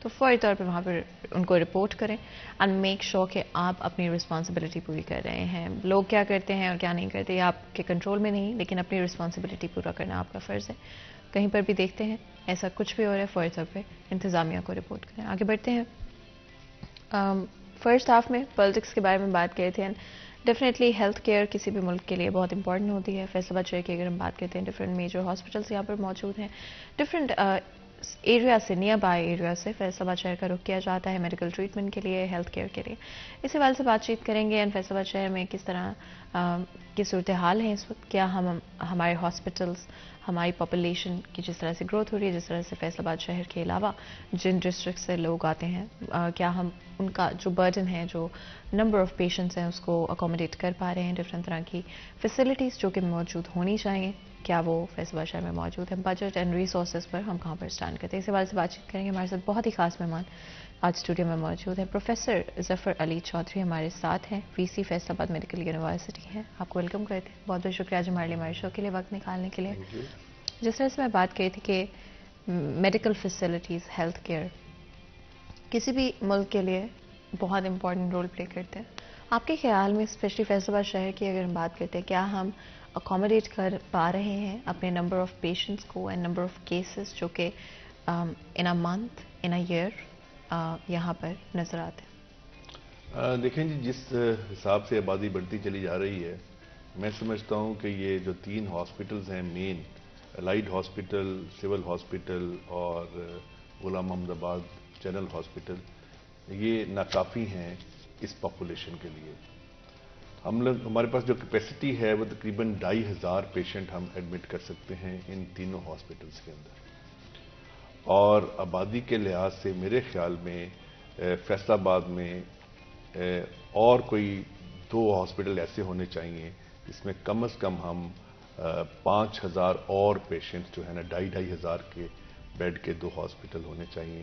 تو فوری طور پہ وہاں پر ان کو رپورٹ کریں, اینڈ میک شور کہ آپ اپنی رسپانسبلٹی پوری کر رہے ہیں. لوگ کیا کرتے ہیں اور کیا نہیں کرتے یہ آپ کے کنٹرول میں نہیں, لیکن اپنی رسپانسبلٹی پورا کرنا آپ کا فرض ہے. کہیں پر بھی دیکھتے ہیں ایسا کچھ بھی ہو رہا ہے, فوری طور پہ انتظامیہ کو رپورٹ کریں. آگے بڑھتے ہیں. فرسٹ ہاف میں پالیٹکس کے بارے میں بات کر رہے تھے. ڈیفینیٹلی ہیلتھ کیئر کسی بھی ملک کے لیے بہت امپورٹنٹ ہوتی ہے. فیصل آباد شہر کی اگر ہم بات کرتے ہیں, ڈفرینٹ میجر ہاسپٹلس یہاں پر موجود ہیں. ڈفرینٹ ایریا سے, نیئر بائی ایریا سے فیصل آباد شہر کا رخ کیا جاتا ہے میڈیکل ٹریٹمنٹ کے لیے, ہیلتھ کیئر کے لیے. اس حوالے سے بات چیت کریں گے. فیصل آباد شہر میں کس طرح کی صورتحال ہے اس وقت, کیا ہمارے ہاسپٹلس, ہماری پاپولیشن کی جس طرح سے گروتھ ہو رہی ہے, جس طرح سے فیصل آباد شہر کے علاوہ جن ڈسٹرکٹ سے لوگ آتے ہیں, کیا ہم ان کا جو برڈن ہے, جو نمبر آف پیشنٹس ہیں, اس کو اکوموڈیٹ کر پا رہے ہیں. ڈفرینٹ طرح کی فیسلٹیز جو کہ موجود ہونی چاہیے, کیا وہ فیصل آباد شہر میں موجود ہیں. بجٹ اینڈ ریسورسز پر ہم کہاں پر اسٹینڈ کرتے ہیں, اس حوالے سے بات چیت کریں گے. ہمارے ساتھ بہت ہی خاص مہمان آج اسٹوڈیو میں موجود ہیں. پروفیسر ظفر علی چودھری ہمارے ساتھ ہیں, وی سی فیصل آباد میڈیکل یونیورسٹی ہیں. آپ کو ویلکم کرتے ہیں. بہت بہت شکریہ آج ہمارے لیے, ہمارے شو کے لیے وقت نکالنے کے لیے. جس طرح سے میں بات کری تھی کہ میڈیکل فیسلٹیز, ہیلتھ کیئر کسی بھی ملک کے لیے بہت امپورٹنٹ رول پلے کرتے ہیں. آپ کے خیال میں اسپیشلی فیصل آباد شہر کی اگر ہم بات کرتے ہیں, کیا ہم اکوموڈیٹ کر پا رہے ہیں اپنے نمبر آف پیشنٹس کو اینڈ نمبر آف کیسز جو کہ ان a month, in a year یہاں پر نظر آتے ہیں؟
دیکھیں جی, جس حساب سے آبادی بڑھتی چلی جا رہی ہے, میں سمجھتا ہوں کہ یہ جو 3 ہاسپٹلز ہیں مین, لائٹ ہاسپٹل, سول ہاسپٹل اور غلام محمد آباد جنرل ہاسپٹل, یہ ناکافی ہیں اس پاپولیشن کے لیے. ہمارے پاس جو کیپیسٹی ہے وہ تقریباً 2500 پیشنٹ ہم ایڈمٹ کر سکتے ہیں ان تینوں ہاسپٹلس کے اندر. اور آبادی کے لحاظ سے میرے خیال میں فیصل آباد میں اور کوئی 2 ہاسپٹل ایسے ہونے چاہیے جس میں کم از کم ہم 5000 اور پیشنٹ جو ہے نا, 2500 کے بیڈ کے 2 ہاسپٹل ہونے چاہیے.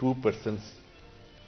2 persons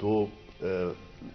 2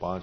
5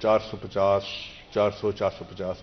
450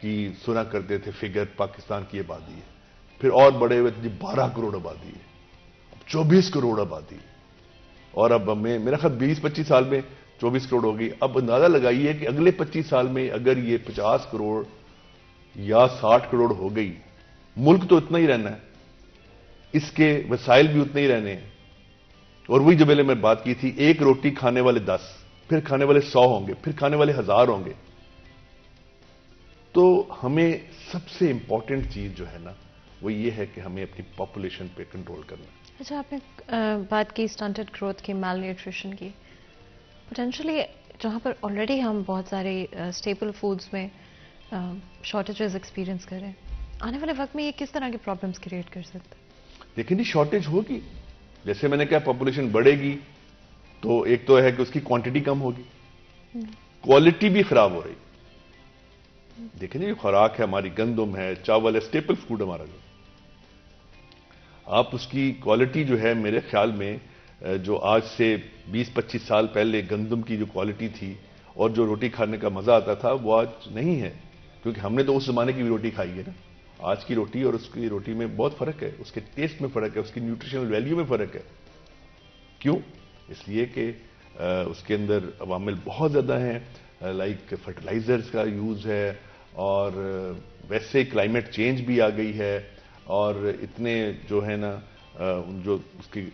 کی سنا کرتے تھے فگر پاکستان کی آبادی ہے، پھر اور بڑے ہوئے تھے 12 کروڑ آبادی ہے، 24 کروڑ آبادی ہے، اور اب ہمیں میرا خیال 20-25 سال میں 24 کروڑ ہوگی. اب اندازہ لگائیے کہ اگلے 25 سال میں اگر یہ 50 کروڑ یا 60 کروڑ ہو گئی، ملک تو اتنا ہی رہنا ہے، اس کے وسائل بھی اتنے ہی رہنے ہیں. اور وہی جو پہلے میں بات کی تھی، ایک روٹی کھانے والے 10، پھر کھانے والے 100 ہوں گے، پھر کھانے والے 1000 ہوں گے. تو ہمیں سب سے امپورٹنٹ چیز جو ہے نا وہ یہ ہے کہ ہمیں اپنی پاپولیشن پہ کنٹرول کرنا ہے.
اچھا، آپ نے بات کی اسٹنٹڈ گروتھ کی، میل نیوٹریشن کی. پوٹینشلی جہاں پر آلریڈی ہم بہت سارے اسٹیپل فوڈز میں شارٹیجز ایکسپیرینس کر رہے ہیں، آنے والے وقت میں یہ کس طرح کے پرابلمس کریٹ کر سکتے ہیں؟
لیکن یہ شارٹیج ہوگی. جیسے میں نے کہا پاپولیشن بڑھے گی تو ایک تو ہے کہ اس کی کوانٹٹی کم ہوگی، کوالٹی بھی خراب ہو رہی. دیکھیں یہ خوراک ہے ہماری، گندم ہے، چاول ہے، اسٹیپل فوڈ ہمارا. آپ اس کی کوالٹی جو ہے میرے خیال میں جو آج سے 20-25 سال پہلے گندم کی جو کوالٹی تھی اور جو روٹی کھانے کا مزہ آتا تھا وہ آج نہیں ہے، کیونکہ ہم نے تو اس زمانے کی بھی روٹی کھائی ہے نا. آج کی روٹی اور اس کی روٹی میں بہت فرق ہے، اس کے ٹیسٹ میں فرق ہے، اس کی نیوٹریشنل ویلیو میں فرق ہے. کیوں؟ اس لیے کہ اس کے اندر عوامل بہت زیادہ ہیں، لائک فرٹیلائزرز کا یوز ہے، اور ویسے کلائمیٹ چینج بھی آ گئی ہے، اور اتنے جو ہے نا جو اس کی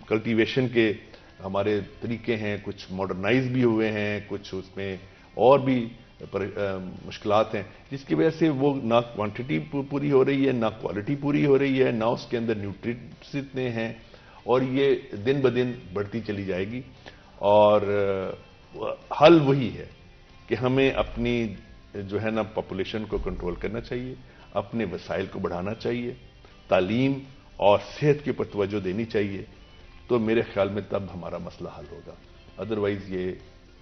کلٹیویشن کے ہمارے طریقے ہیں، کچھ ماڈرنائز بھی ہوئے ہیں، کچھ اس میں اور بھی مشکلات ہیں، جس کی وجہ سے وہ نہ کوانٹٹی پوری ہو رہی ہے، نہ کوالٹی پوری ہو رہی ہے، نہ اس کے اندر نیوٹریٹس اتنے ہیں، اور یہ دن بدن بڑھتی چلی جائے گی. اور حل وہی ہے کہ ہمیں اپنی جو ہے نا پاپولیشن کو کنٹرول کرنا چاہیے، اپنے وسائل کو بڑھانا چاہیے، تعلیم اور صحت کے اوپر توجہ دینی چاہیے. تو میرے خیال میں تب ہمارا مسئلہ حل ہوگا، ادروائز یہ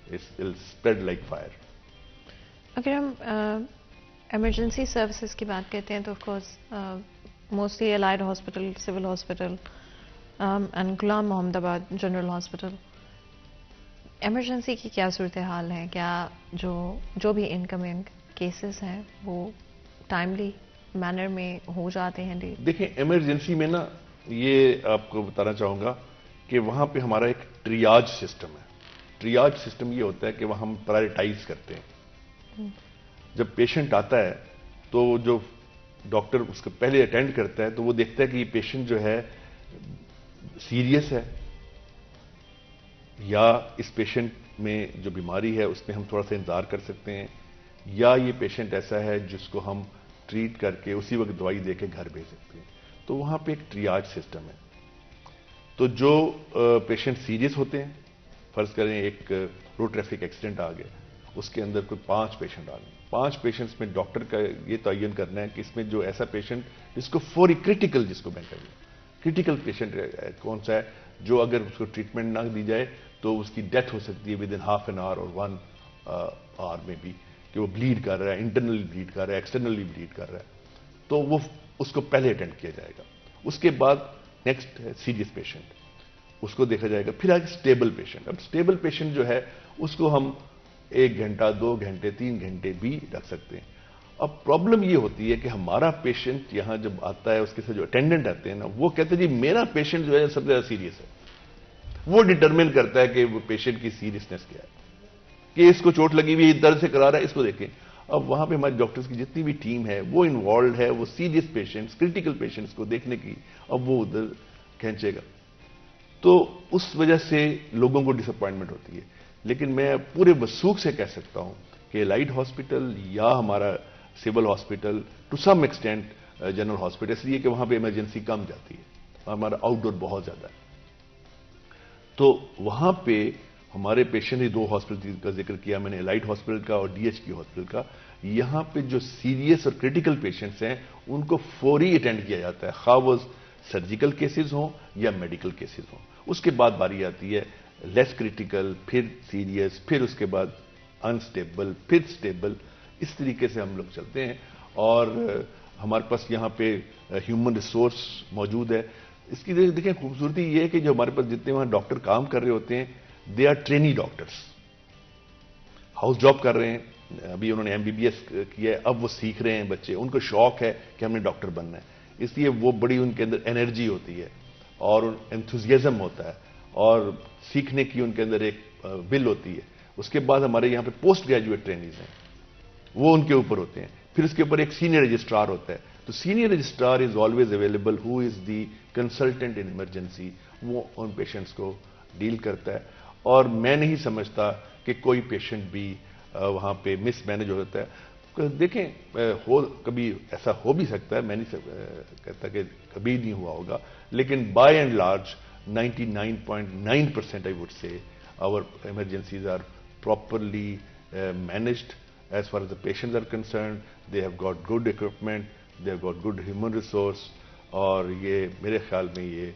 اسپریڈ لائک فائر.
اگر ہم ایمرجنسی سروسز کی بات کرتے ہیں تو of course mostly allied hospital, civil hospital and Ghulam محمد آباد جنرل ہاسپٹل. ایمرجنسی کی کیا صورتحال ہے؟ کیا جو بھی انکمنگ کیسز ہیں وہ ٹائملی مینر میں ہو جاتے ہیں؟
دیکھیں ایمرجنسی میں نا یہ آپ کو بتانا چاہوں گا کہ وہاں پہ ہمارا ایک ٹریاج سسٹم ہے. ٹریاج سسٹم یہ ہوتا ہے کہ وہاں ہم پرائرٹائز کرتے ہیں. جب پیشنٹ آتا ہے تو جو ڈاکٹر اس کو پہلے اٹینڈ کرتا ہے تو وہ دیکھتا ہے کہ یہ پیشنٹ جو ہے سیریس ہے، یا اس پیشنٹ میں جو بیماری ہے اس میں ہم تھوڑا سا انتظار کر سکتے ہیں، یا یہ پیشنٹ ایسا ہے جس کو ہم ٹریٹ کر کے اسی وقت دوائی دے کے گھر بھیج سکتے ہیں. تو وہاں پہ ایک ٹریاج سسٹم ہے. تو جو پیشنٹ سیریس ہوتے ہیں، فرض کریں ایک روڈ ٹریفک ایکسیڈنٹ آ گیا، اس کے اندر کوئی 5 پیشنٹ آ گئے، 5 پیشنٹس میں ڈاکٹر کا یہ تعین کرنا ہے کہ اس میں جو ایسا پیشنٹ جس کو فوری کرٹیکل، جس کو میں کہوں کرٹیکل پیشنٹ کون سا ہے، جو اگر اس کو ٹریٹمنٹ نہ دی جائے تو اس کی ڈیتھ ہو سکتی ہے with in half an hour اور 1 آور میں بھی، کہ وہ بلیڈ کر رہا ہے، انٹرنلی بلیڈ کر رہا ہے، ایکسٹرنلی بلیڈ کر رہا ہے، تو وہ اس کو پہلے اٹینڈ کیا جائے گا. اس کے بعد نیکسٹ ہے سیریس پیشنٹ، اس کو دیکھا جائے گا. پھر آگے اسٹیبل پیشنٹ. اب اسٹیبل پیشنٹ جو ہے اس کو ہم 1 گھنٹہ 2 گھنٹے 3 گھنٹے بھی رکھ سکتے ہیں. اب پرابلم یہ ہوتی ہے کہ ہمارا پیشنٹ یہاں جب آتا ہے، اس کے ساتھ جو اٹینڈنٹ آتے ہیں نا، وہ کہتے ہیں جی میرا پیشنٹ جو ہے سب سے زیادہ سیریس ہے. وہ ڈٹرمن کرتا ہے کہ وہ پیشنٹ کی سیریسنس کیا ہے، کہ اس کو چوٹ لگی ہوئی درد سے کرا رہا ہے، اس کو دیکھیں. اب وہاں پہ ہمارے ڈاکٹرز کی جتنی بھی ٹیم ہے وہ انوالوڈ ہے، وہ سیریس پیشنٹس، کرٹیکل پیشنٹس کو دیکھنے کی، اب وہ ادھر کھینچے گا. تو اس وجہ سے لوگوں کو ڈس اپوائنٹمنٹ ہوتی ہے. لیکن میں پورے وثوق سے کہہ سکتا ہوں کہ لائٹ ہاسپٹل یا ہمارا civil hospital to some extent general hospital, اس لیے کہ وہاں پہ ایمرجنسی کم جاتی ہے، ہمارا آؤٹ ڈور بہت زیادہ ہے. تو وہاں پہ ہمارے پیشنٹ ہی 2 ہاسپٹل کا ذکر کیا میں نے، لائٹ ہاسپٹل کا اور ڈی ایچ کی ہاسپٹل کا. یہاں پہ جو سیریس اور کریٹیکل پیشنٹس ہیں ان کو فوری اٹینڈ کیا جاتا ہے، خواہ وہ سرجیکل کیسز ہوں یا میڈیکل کیسز ہوں. اس کے بعد باری آتی ہے لیس کریٹیکل، پھر سیریس، پھر اس کے بعد انسٹیبل، پھر سٹیبل. اس طریقے سے ہم لوگ چلتے ہیں. اور ہمارے پاس یہاں پہ ہیومن ریسورس موجود ہے. اس کی دیکھیں خوبصورتی یہ ہے کہ جو ہمارے پاس جتنے وہاں ڈاکٹر کام کر رہے ہوتے ہیں they are trainee doctors, house job کر رہے ہیں، ابھی انہوں نے MBBS کیا ہے, اب وہ سیکھ رہے ہیں بچے, ان کو شوق ہے کہ ہم نے ڈاکٹر بننا ہے, اس لیے وہ بڑی ان کے اندر انرجی ہوتی ہے اور انتھوزیازم ہوتا ہے اور سیکھنے کی ان کے اندر ایک ول ہوتی ہے. اس کے بعد ہمارے یہاں پہ پوسٹ گریجویٹ ٹرینیز ہیں, وہ ان کے اوپر ہوتے ہیں. پھر اس کے اوپر ایک سینئر رجسٹرار ہوتا ہے, تو senior registrar is always available, who is the consultant in emergency, وہ ان پیشنٹس کو ڈیل کرتا ہے. اور میں نہیں سمجھتا کہ کوئی پیشنٹ بھی وہاں پہ مس مینج ہوتا ہے. دیکھیں کبھی ایسا ہو بھی سکتا ہے, میں نہیں کہتا کہ کبھی نہیں ہوا ہوگا, لیکن by and large 99.9% I would say our emergencies are properly managed as far as the patients are concerned. They have got good equipment, they have got good human resource, اور یہ میرے خیال میں یہ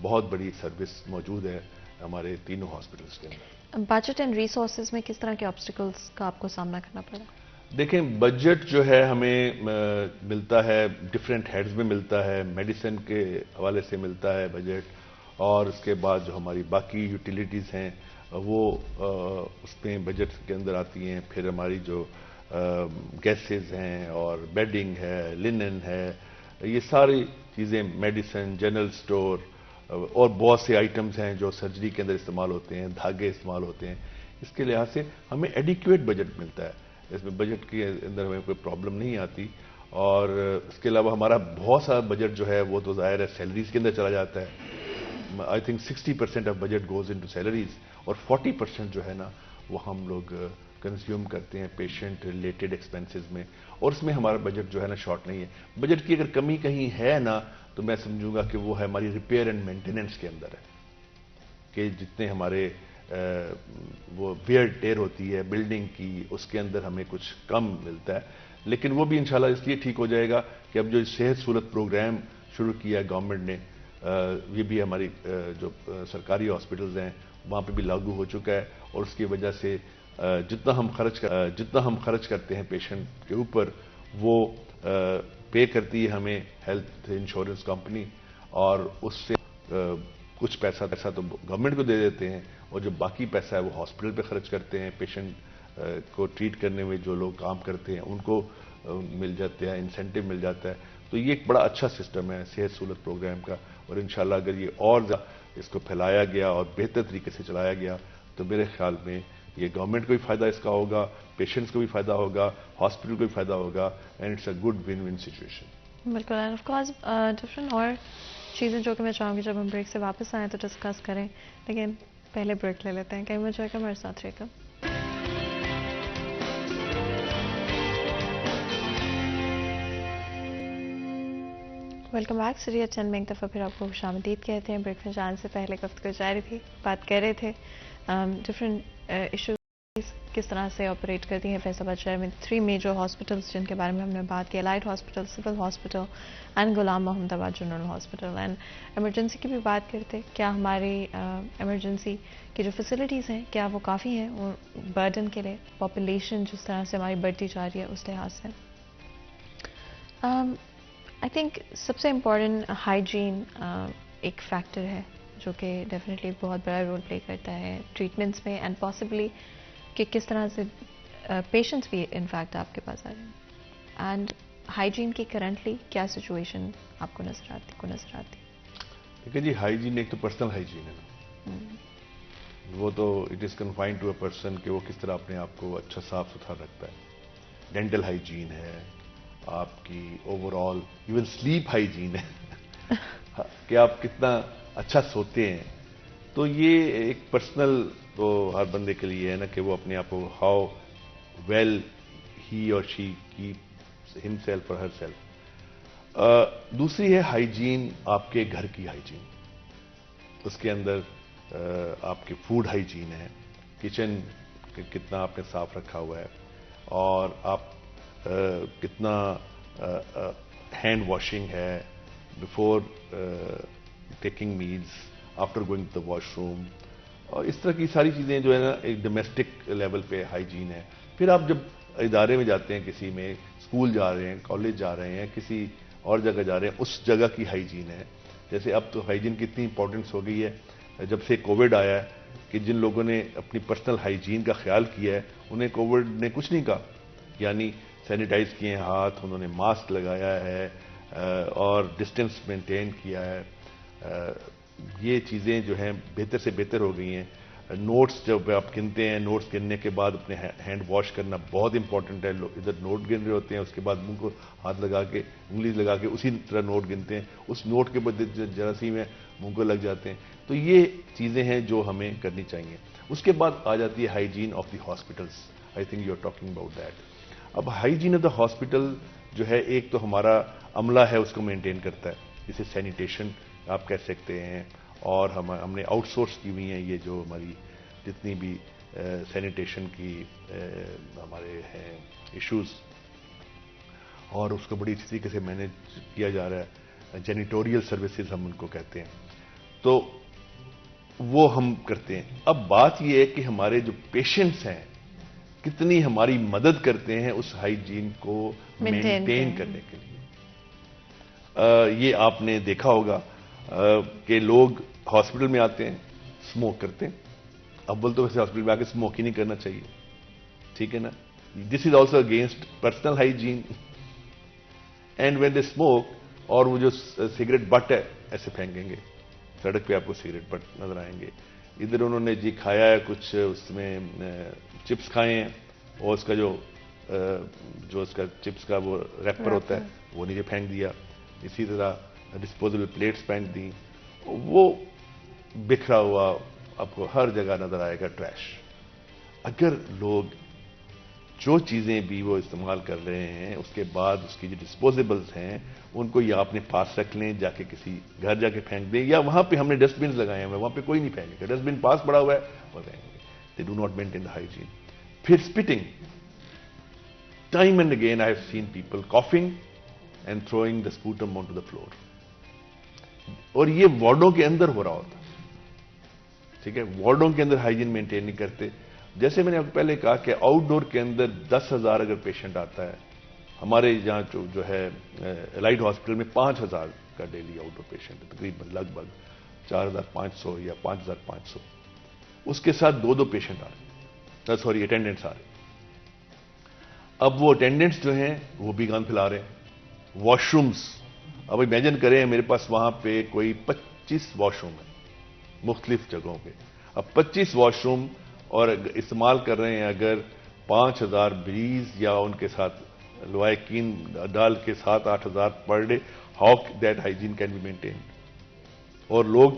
بہت بڑی سروس موجود ہے ہمارے تینوں ہاسپٹلس کے اندر.
بجٹ اینڈ ریسورسز میں کس طرح کے آبسٹیکلس کا آپ کو سامنا کرنا پڑا؟
دیکھیں بجٹ جو ہے ہمیں ملتا ہے ڈفرینٹ ہیڈز میں ملتا ہے, میڈیسن کے حوالے سے ملتا ہے بجٹ, اور اس کے بعد جو ہماری باقی یوٹیلیٹیز ہیں وہ اس میں بجٹ کے اندر آتی ہیں. پھر ہماری جو گیسز ہیں اور بیڈنگ ہے, لینن ہے, یہ ساری چیزیں, میڈیسن, جنرل سٹور اور بہت سے آئٹمز ہیں جو سرجری کے اندر استعمال ہوتے ہیں, دھاگے استعمال ہوتے ہیں. اس کے لحاظ سے ہمیں ایڈیکویٹ بجٹ ملتا ہے, اس میں بجٹ کے اندر ہمیں کوئی پرابلم نہیں آتی. اور اس کے علاوہ ہمارا بہت سارا بجٹ جو ہے وہ تو ظاہر ہے سیلریز کے اندر چلا جاتا ہے. I think 60% of budget goes into salaries, اور 40% جو ہے نا وہ ہم لوگ کنزیوم کرتے ہیں پیشنٹ ریلیٹڈ ایکسپینسز میں, اور اس میں ہمارا بجٹ جو ہے نا شارٹ نہیں ہے. بجٹ کی اگر کمی کہیں ہے نا تو میں سمجھوں گا کہ وہ ہے ہماری ریپیئر اینڈ مینٹیننس کے اندر ہے, کہ جتنے ہمارے وہ ویئر ٹیئر ہوتی ہے بلڈنگ کی, اس کے اندر ہمیں کچھ کم ملتا ہے. لیکن وہ بھی انشاءاللہ اس لیے ٹھیک ہو جائے گا کہ اب جو صحت سہولت پروگرام شروع کیا ہے گورنمنٹ نے, یہ بھی ہماری جو سرکاری ہاسپٹلز ہیں وہاں پہ بھی لاگو ہو چکا ہے, اور اس کی وجہ سے جتنا ہم خرچ کرتے ہیں پیشنٹ کے اوپر وہ پے کرتی ہے ہمیں ہیلتھ انشورنس کمپنی, اور اس سے کچھ پیسہ تو گورنمنٹ کو دے دیتے ہیں, اور جو باقی پیسہ ہے وہ ہاسپٹل پہ خرچ کرتے ہیں. پیشنٹ کو ٹریٹ کرنے میں جو لوگ کام کرتے ہیں ان کو مل جاتے ہیں, انسینٹو مل جاتا ہے. تو یہ ایک بڑا اچھا سسٹم ہے صحت سہولت پروگرام کا, اور انشاءاللہ اگر یہ اور اس کو پھیلایا گیا اور بہتر طریقے سے چلایا گیا تو میرے خیال میں یہ گورنمنٹ کو بھی فائدہ اس کا ہوگا, پیشنٹس کو بھی فائدہ ہوگا, ہاسپٹل کو بھی فائدہ ہوگا, and it's a good win win situation.
بالکل, اینڈ آف کورس ڈفرینٹ اور چیزیں جو کہ میں چاہوں گی جب ہم بریک سے واپس آئیں تو ڈسکس کریں, لیکن پہلے بریک لے لیتے ہیں. کہیں مجھے جا کر ہمارے ساتھ رہے گا. Welcome back. سریہ چند میں ایک دفعہ پھر آپ کو خوش آمدید کہتے ہیں. بریک میں جانے سے پہلے گفتگو جاری تھی, بات کر رہے تھے ڈفرینٹ ایشوز کس طرح سے آپریٹ کرتی ہیں فیصل آباد شہر میں 3 میجر ہاسپٹلس جن کے بارے میں ہم نے بات کی, allied hospital, civil hospital and Ghulam محمد آباد جنرل ہاسپٹل. اینڈ ایمرجنسی کی بھی بات کرتے, کیا ہماری ایمرجنسی کی جو فیسلٹیز ہیں کیا وہ کافی ہیں اور برڈن کے لیے, پاپولیشن جس طرح سے ہماری بڑھتی جا رہی ہے اس لحاظ سے. آئی تھنک سب سے امپورٹنٹ ہائیجین ایک فیکٹر ہے جو کہ ڈیفینیٹلی بہت بڑا رول پلے کرتا ہے ٹریٹمنٹس میں, اینڈ پاسبلی کہ کس طرح سے پیشنٹس بھی انفیکٹ آپ کے پاس آ رہے ہیں. اینڈ ہائیجین کی کرنٹلی کیا سچویشن آپ کو نظر آتی؟
دیکھیں جی, ہائیجین ایک تو پرسنل ہائیجین ہے نا, وہ تو it is confined to a person کہ وہ کس طرح اپنے آپ کو اچھا صاف ستھرا رکھتا ہے. ڈینٹل ہائیجین ہے آپ کی, over all even slip hygiene ہے کہ آپ کتنا اچھا سوتے ہیں. تو یہ ایک پرسنل تو ہر بندے کے لیے ہے نا کہ وہ اپنے آپ کو ہاؤ ویل ہی اور شی کیپس ہم سیلف اور ہر سیلف. دوسری ہے ہائیجین آپ کے گھر کی ہائیجین, اس کے اندر آپ کی فوڈ ہائیجین ہے, کچن کتنا آپ نے صاف رکھا ہوا ہے, اور آپ کتنا ہینڈ واشنگ ہے before taking meals, after going to the washroom, اور اس طرح کی ساری چیزیں جو ہے نا ایک ڈومیسٹک لیول پہ ہائیجین ہے. پھر آپ جب ادارے میں جاتے ہیں, کسی میں اسکول جا رہے ہیں, کالج جا رہے ہیں, کسی اور جگہ جا رہے ہیں, اس جگہ کی ہائیجین ہے. جیسے اب تو ہائیجین کی اتنی امپورٹنس ہو گئی ہے جب سے کووڈ آیا ہے کہ جن لوگوں نے اپنی پرسنل ہائیجین کا خیال کیا ہے انہیں کووڈ نے کچھ نہیں کہا. یعنی سینیٹائز کیے ہیں ہاتھ, انہوں نے ماسک لگایا ہے اور ڈسٹینس مینٹین کیا ہے. یہ چیزیں جو ہیں بہتر سے بہتر ہو گئی ہیں. نوٹس جب آپ گنتے ہیں, نوٹس گننے کے بعد اپنے ہینڈ واش کرنا بہت امپورٹنٹ ہے. ادھر نوٹ گن رہے ہوتے ہیں, اس کے بعد منہ کو ہاتھ لگا کے انگلی لگا کے اسی طرح نوٹ گنتے ہیں, اس نوٹ کے بعد جراثیم ہے منہ کو لگ جاتے ہیں. تو یہ چیزیں ہیں جو ہمیں کرنی چاہیے. اس کے بعد آ جاتی ہے hygiene of the hospitals. I think you are talking about that. اب ہائیجین آف دا ہاسپٹل جو ہے, ایک تو ہمارا عملہ ہے اس کو مینٹین کرتا ہے, جسے سینیٹیشن آپ کہہ سکتے ہیں, اور ہم نے آؤٹ سورس کی ہوئی ہیں یہ جو ہماری جتنی بھی سینیٹیشن کی ہمارے ہیں ایشوز, اور اس کو بڑی اچھی طریقے سے مینیج کیا جا رہا ہے. جینیٹوریل سروسز ہم ان کو کہتے ہیں, تو وہ ہم کرتے ہیں. اب بات یہ ہے کہ ہمارے جو پیشنٹس ہیں کتنی ہماری مدد کرتے ہیں اس ہائیجین کو مینٹین کرنے کے لیے. یہ آپ نے دیکھا ہوگا کہ لوگ ہاسپٹل میں آتے ہیں, اسموک کرتے ہیں. اول تو ویسے ہاسپٹل میں آ کے اسموک ہی نہیں کرنا چاہیے, ٹھیک ہے نا. This is also against personal hygiene. And when they smoke, اور وہ جو سگریٹ بٹ ہے ایسے پھینکیں گے, سڑک پہ آپ کو سگریٹ بٹ نظر آئیں گے. ادھر انہوں نے جی کھایا ہے کچھ, اس میں چپس کھائے ہیں, اور اس کا جو اس کا چپس کا وہ ریپر ہوتا ہے وہ نیچے پھینک دیا. اسی طرح ڈسپوزیبل پلیٹس پھینک دی, وہ بکھرا ہوا آپ کو ہر جگہ نظر آئے گا ٹریش. اگر لوگ جو چیزیں بھی وہ استعمال کر رہے ہیں اس کے بعد اس کی جو ڈسپوزیبلز ہیں ان کو یا اپنے پاس رکھ لیں, جا کے کسی گھر جا کے پھینک دیں, یا وہاں پہ ہم نے ڈسٹ بنز لگائے ہیں, وہاں پہ کوئی نہیں پھینکے گا. ڈسٹ بن پاس پڑا ہوا ہے وہ پھینکیں گے. They do not maintain the hygiene. پھر spitting. Time and again I have seen people coughing and throwing the sputum on to the floor. اور یہ وارڈوں کے اندر ہو رہا ہوتا ہے, ٹھیک ہے. وارڈوں کے اندر ہائیجین مینٹین نہیں کرتے. جیسے میں نے آپ کو پہلے کہا کہ آؤٹ ڈور کے اندر 10,000 اگر پیشنٹ آتا ہے, ہمارے یہاں جو ہے الائٹ ہاسپٹل میں 5,000 کا ڈیلی آؤٹ ڈور پیشنٹ ہے, تقریباً لگ بھگ 4,500 یا 5,500. اس کے ساتھ 2 پیشنٹ آ رہے, سوری اٹینڈنٹس آ رہے. اب وہ اٹینڈنٹس جو ہیں وہ بھی گند پھیلا رہے ہیں. واش رومس, اب امیجن کریں میرے پاس وہاں پہ کوئی 25 واش روم ہے مختلف جگہوں پہ. اب 25 واش روم اور استعمال کر رہے ہیں اگر 5,000 بریز یا ان کے ساتھ لوائکین ڈال کے 7-8,000 per day, how that hygiene can be maintain. اور لوگ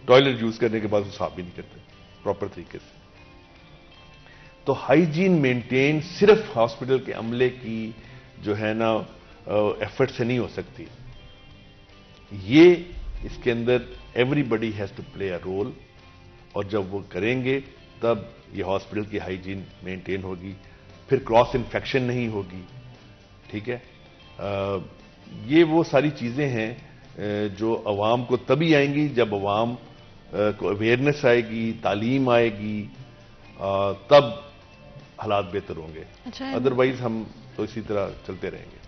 ٹوائلٹ یوز کرنے کے بعد صاف بھی نہیں کرتے پراپر طریقے سے. تو ہائیجین مینٹین صرف ہاسپٹل کے عملے کی جو ہے نا ایفرٹ سے نہیں ہو سکتی. یہ اس کے اندر everybody has to play a role, اور جب وہ کریں گے تب یہ ہاسپٹل کی ہائیجین مینٹین ہوگی. پھر کراس انفیکشن نہیں ہوگی, ٹھیک ہے. یہ وہ ساری چیزیں ہیں جو عوام کو تبھی آئیں گی جب عوام کو اویئرنیس آئے گی, تعلیم آئے گی, تب حالات بہتر ہوں گے. ادروائز ہم تو اسی طرح چلتے رہیں گے.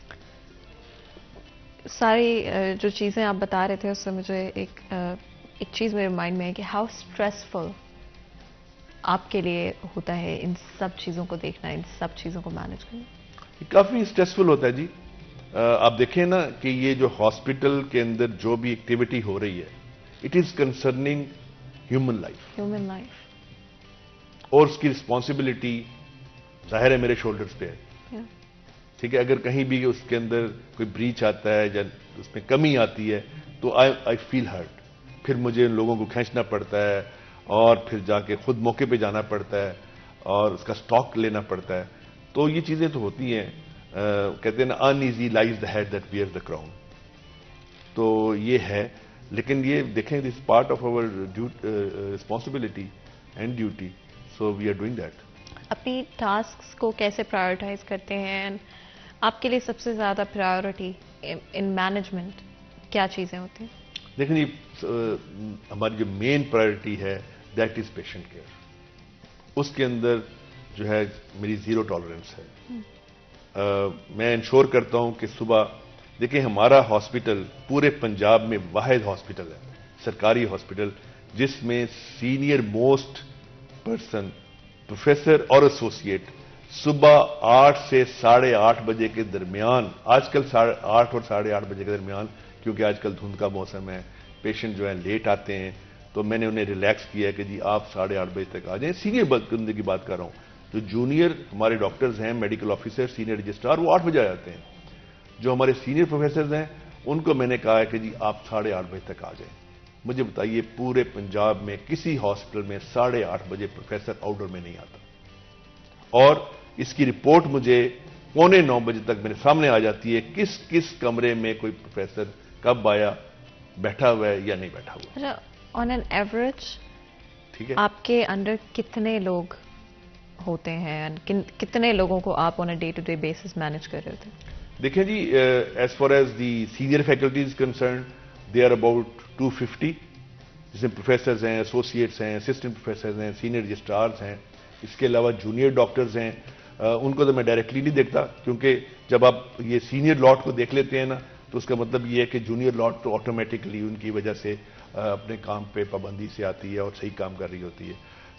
ساری جو چیزیں آپ بتا رہے تھے اس سے مجھے ایک چیز میرے مائنڈ میں ہے کہ ہاؤ اسٹریسفل آپ کے لیے ہوتا ہے ان سب چیزوں کو دیکھنا, ان سب چیزوں کو مینج کرنا.
کافی اسٹریسفل ہوتا ہے جی. آپ دیکھیں نا کہ یہ جو ہاسپٹل کے اندر جو بھی ایکٹیویٹی ہو رہی ہے, it is concerning human life. اور اس کی رسپانسبلٹی ظاہر ہے میرے شولڈرز پہ ہے, ٹھیک ہے. اگر کہیں بھی اس کے اندر کوئی بریچ آتا ہے یا اس میں کمی آتی ہے تو آئی فیل ہرٹ. پھر مجھے ان لوگوں کو کھینچنا پڑتا ہے, اور پھر جا کے خود موقع پہ جانا پڑتا ہے, اور اس کا سٹاک لینا پڑتا ہے. تو یہ چیزیں تو ہوتی ہیں. کہتے ہیں نا uneasy lies the head that wears the crown. تو یہ ہے, لیکن یہ دیکھیں this part of our responsibility and duty, so we are doing that.
اپنی ٹاسکس کو کیسے پرائیورٹائز کرتے ہیں؟ آپ کے لیے سب سے زیادہ پرائیورٹی ان مینجمنٹ کیا چیزیں ہوتی ہیں؟
دیکھیں یہ ہماری جو مین پرائیورٹی ہے دیٹ از پیشنٹ کیئر. اس کے اندر جو ہے میری زیرو ٹالرنس ہے. میں انشور کرتا ہوں کہ صبح دیکھیں ہمارا ہاسپٹل پورے پنجاب میں واحد ہاسپٹل ہے, سرکاری ہاسپٹل, جس میں سینئر موسٹ پرسن پروفیسر اور ایسوسیٹ صبح 8 سے 8:30 بجے کے درمیان، آج کل 8 اور 8:30 بجے کے درمیان، کیونکہ آج کل دھند کا موسم ہے، پیشنٹ جو ہیں لیٹ آتے ہیں، تو میں نے انہیں ریلیکس کیا کہ جی آپ 8:30 بجے تک آ جائیں. سینئر بندے کی بات کر رہا ہوں. جو جونیئر ہمارے ڈاکٹرز ہیں، میڈیکل آفیسر، سینئر رجسٹرار، وہ 8 بجے آ جاتے ہیں. جو ہمارے سینئر پروفیسرز ہیں ان کو میں نے کہا ہے کہ جی آپ 8:30 بجے تک آ جائیں. مجھے بتائیے پورے پنجاب میں کسی ہاسپٹل میں 8:30 بجے پروفیسر آؤٹ ڈور میں نہیں آتا، اور اس کی رپورٹ مجھے 8:45 بجے تک میرے سامنے آ جاتی ہے کس کس کمرے میں کوئی پروفیسر کب آیا، بیٹھا ہوا ہے یا نہیں بیٹھا ہوا.
آن این ایوریج
ٹھیک ہے،
آپ کے انڈر کتنے لوگ ہوتے ہیں، کتنے لوگوں کو آپ on a day to day basis manage کر رہے ہوتے ہیں؟
دیکھیں جی، as far as the senior faculty is concerned they are about 250، جس میں پروفیسرز ہیں، ایسوسیٹس ہیں، اسسٹنٹ پروفیسرز ہیں، سینئر رجسٹرارز ہیں. اس کے علاوہ جونیئر ڈاکٹرز ہیں. ان کو تو میں ڈائریکٹلی نہیں دیکھتا، کیونکہ جب آپ یہ سینئر لاٹ کو دیکھ لیتے ہیں نا، تو اس کا مطلب یہ ہے کہ جونیئر لاٹ تو آٹومیٹکلی ان کی وجہ سے اپنے کام پہ پابندی سے آتی ہے اور صحیح کام کر رہی ہوتی ہے.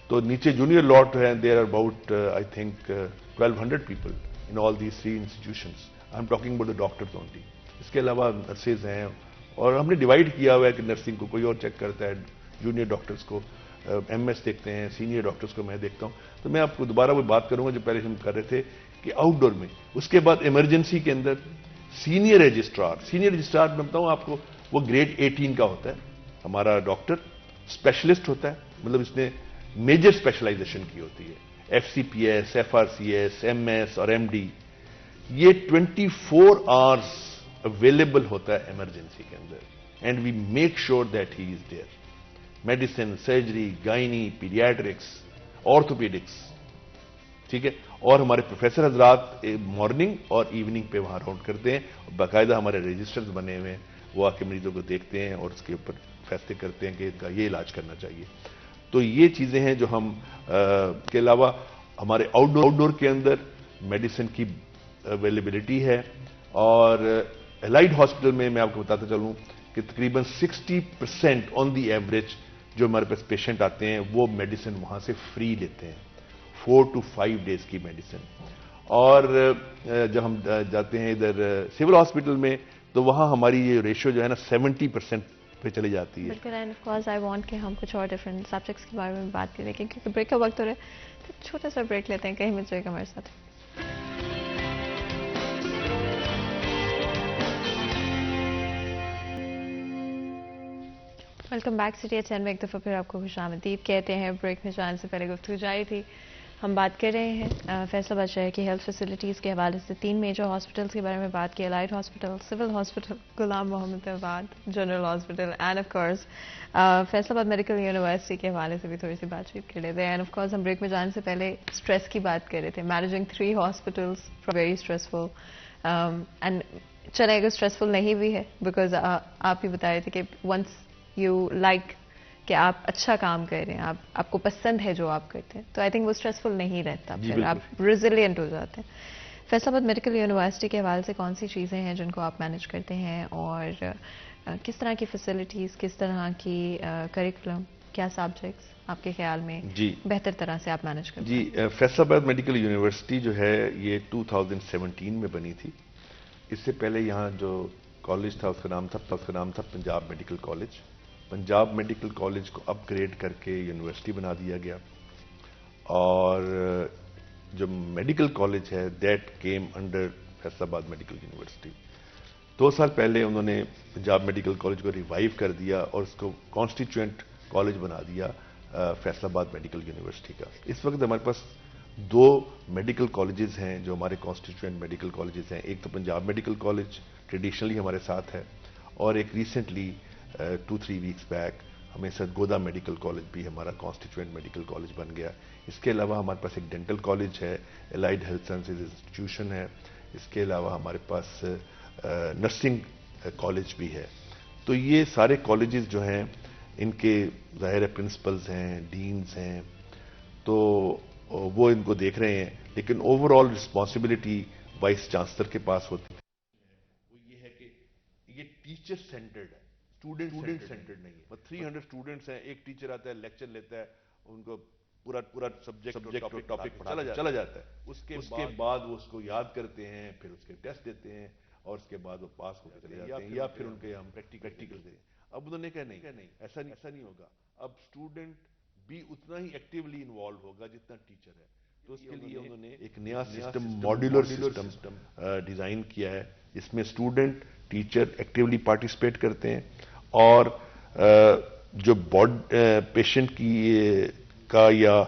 تو نیچے جونیئر لاٹ ہیں، there are about I think 1200 people in all these 3 institutions. I am talking about the doctors only. اس کے علاوہ نرسز ہیں، اور ہم نے ڈیوائڈ کیا ہوا ہے کہ نرسنگ کو کوئی اور چیک کرتا ہے، جونیئر ڈاکٹرز کو ایم ایس دیکھتے ہیں، سینئر ڈاکٹرز کو میں دیکھتا ہوں. تو میں آپ کو دوبارہ وہ بات کروں گا جو پہلے ہم کر رہے تھے کہ آؤٹ ڈور میں. اس کے بعد ایمرجنسی کے اندر سینئر رجسٹرار میں بتاؤں آپ کو، وہ گریڈ 18 کا ہوتا ہے. ہمارا ڈاکٹر اسپیشلسٹ ہوتا ہے، مطلب اس نے میجر اسپیشلائزیشن کی ہوتی ہے. F C P S, F R C S, M S اور ایم ڈی. یہ 24 آورس اویلیبل ہوتا ہے ایمرجنسی کے اندر، and we make sure that he is there. Medicine, surgery, gynae, paediatrics, orthopaedics, ٹھیک ہے. اور ہمارے پروفیسر حضرات مارننگ اور ایوننگ پہ وہاں راؤنڈ کرتے ہیں. باقاعدہ ہمارے رجسٹرز بنے ہوئے ہیں، وہ آ کے مریضوں کو دیکھتے ہیں اور اس کے اوپر فیصلے کرتے ہیں کہ ان کا یہ علاج کرنا چاہیے. تو یہ چیزیں ہیں جو ہم کے علاوہ ہمارے آؤٹ ڈور کے اندر میڈیسن کی اویلیبلٹی ہے. اور الائڈ ہاسپٹل میں آپ کو بتاتا چلوں کہ تقریباً 60% آن دی ایوریج جو ہمارے پاس پیشنٹ آتے ہیں وہ میڈیسن وہاں سے فری لیتے ہیں، 4 to 5 ڈیز کی میڈیسن. اور جب ہم جاتے ہیں ادھر سول ہاسپٹل میں تو وہاں ہماری یہ ریشو جو ہے نا 70% پہ چلی جاتی ہے.
بالکل. And of course I want کہ ہم کچھ اور ڈفرینٹ سبجیکٹس کے بارے میں بات کریں، کیونکہ بریک کا وقت ہو رہا ہے، تو چھوٹا سا بریک لیتے ہیں. کہیں مل جائے گا ہمارے ساتھ. Welcome back. سٹی ایٹ 10 میں ایک دفعہ پھر آپ کو خوش آمدید کہتے ہیں. بریک میں جانے سے پہلے گفتگو جاری تھی، ہم بات کر رہے ہیں فیصل آباد شہر کی ہیلتھ فیسلٹیز کے حوالے سے. 3 میجر ہاسپٹلس کے بارے میں بات کی: allied hospital, civil hospital Ghulam محمد آباد، general hospital, and of course Faisal آباد میڈیکل یونیورسٹی کے حوالے سے بھی تھوڑی سی بات چیت کر لیتے ہیں. اینڈ آف کورس ہم بریک میں جانے سے پہلے اسٹریس کی بات کر رہے تھے. Managing 3 hospitals very stressful. And چلے اگر اسٹریسفل نہیں بھی ہے، بیکاز آپ ہی بتا رہے تھے کہ ونس یو لائک کہ آپ اچھا کام کر رہے ہیں، آپ کو پسند ہے جو آپ کرتے ہیں، تو آئی تھنک وہ اسٹریسفل نہیں رہتا، پھر آپ ریزیلینٹ ہو جاتے ہیں. فیصل آباد میڈیکل یونیورسٹی کے حوالے سے کون سی چیزیں ہیں جن کو آپ مینیج کرتے ہیں، اور کس طرح کی فیسلٹیز، کس طرح کی کریکولم، کیا سبجیکٹس آپ کے خیال میں بہتر طرح سے آپ مینیج کرتے ہیں؟
جی، فیصل آباد میڈیکل یونیورسٹی جو ہے یہ 2017 میں بنی تھی. اس سے پہلے یہاں جو کالج تھا اس کا نام تھا Punjab medical college. Punjab medical college کو اپ گریڈ کر کے یونیورسٹی بنا دیا گیا، اور جو میڈیکل کالج ہے دیٹ کیم انڈر فیصل آباد میڈیکل یونیورسٹی. 2 سال پہلے انہوں نے پنجاب میڈیکل کالج کو ریوائیو کر دیا اور اس کو کانسٹیٹیوئنٹ کالج بنا دیا فیصل آباد میڈیکل یونیورسٹی کا. اس وقت ہمارے پاس 2 میڈیکل کالجز ہیں جو ہمارے کانسٹیٹیوئنٹ میڈیکل کالجز ہیں. ایک تو پنجاب میڈیکل کالج ٹریڈیشنلی ہمارے ساتھ ہے، اور ایک ریسنٹلی 2-3 ویکس بیک ہمیں سرگودا میڈیکل کالج بھی ہمارا کانسٹیٹیوئنٹ میڈیکل کالج بن گیا. اس کے علاوہ ہمارے پاس ایک ڈینٹل کالج ہے، الائڈ ہیلتھ سائنسز انسٹیٹیوشن ہے. اس کے علاوہ ہمارے پاس نرسنگ کالج بھی ہے. تو یہ سارے کالجز جو ہیں ان کے ظاہر پرنسپلز ہیں، ڈینز ہیں، تو وہ ان کو دیکھ رہے ہیں، لیکن over all responsibility vice chancellor کے پاس ہوتی ہے. وہ یہ ہے کہ یہ ٹیچر سینٹرڈ ہے، اسٹوڈنٹ سینٹرڈ نہیں ہے. 300 اسٹوڈنٹس ہیں، ایک ٹیچر آتا ہے، لیکچر لیتا ہے، ان کو پورا سبجیکٹ ٹاپک چلا جاتا ہے. اس کے بعد وہ اس کو یاد کرتے ہیں, پھر اس کے ٹیسٹ دیتے ہیں, اور اس کے بعد وہ پاس ہو کے چلے جاتے ہیں, یا پھر ان کے ہم پریکٹیکل دیں. اب انہوں نے کہا نہیں, ایسا نہیں ہوگا. اب اسٹوڈنٹ بھی اتنا ہی ایکٹیولی انوالو ہوگا جتنا ٹیچر ہے. تو اس کے لیے انہوں نے ایک نیا سسٹم, ماڈیولر سسٹم ڈیزائن کیا ہے. اس میں اسٹوڈنٹ, ٹیچر ایکٹیولی پارٹیسپیٹ کرتے ہیں, اور جو پیشنٹ کا یا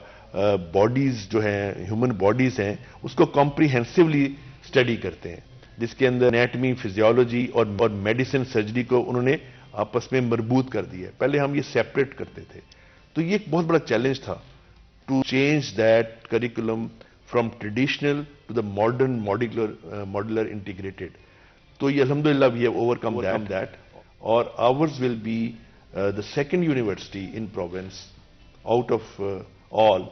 باڈیز جو ہیں, ہیومن باڈیز ہیں, اس کو کمپریہنسولی اسٹڈی کرتے ہیں, جس کے اندر انیٹمی, فزیولوجی اور میڈیسن, سرجری کو انہوں نے آپس میں مربوط کر دیا ہے. پہلے ہم یہ سیپریٹ کرتے تھے. تو یہ ایک بہت بڑا چیلنج تھا, to change that curriculum from traditional to the modern modular integrated. تو یہ الحمدللہ we have overcome that, اور ours will be the second university in province out of all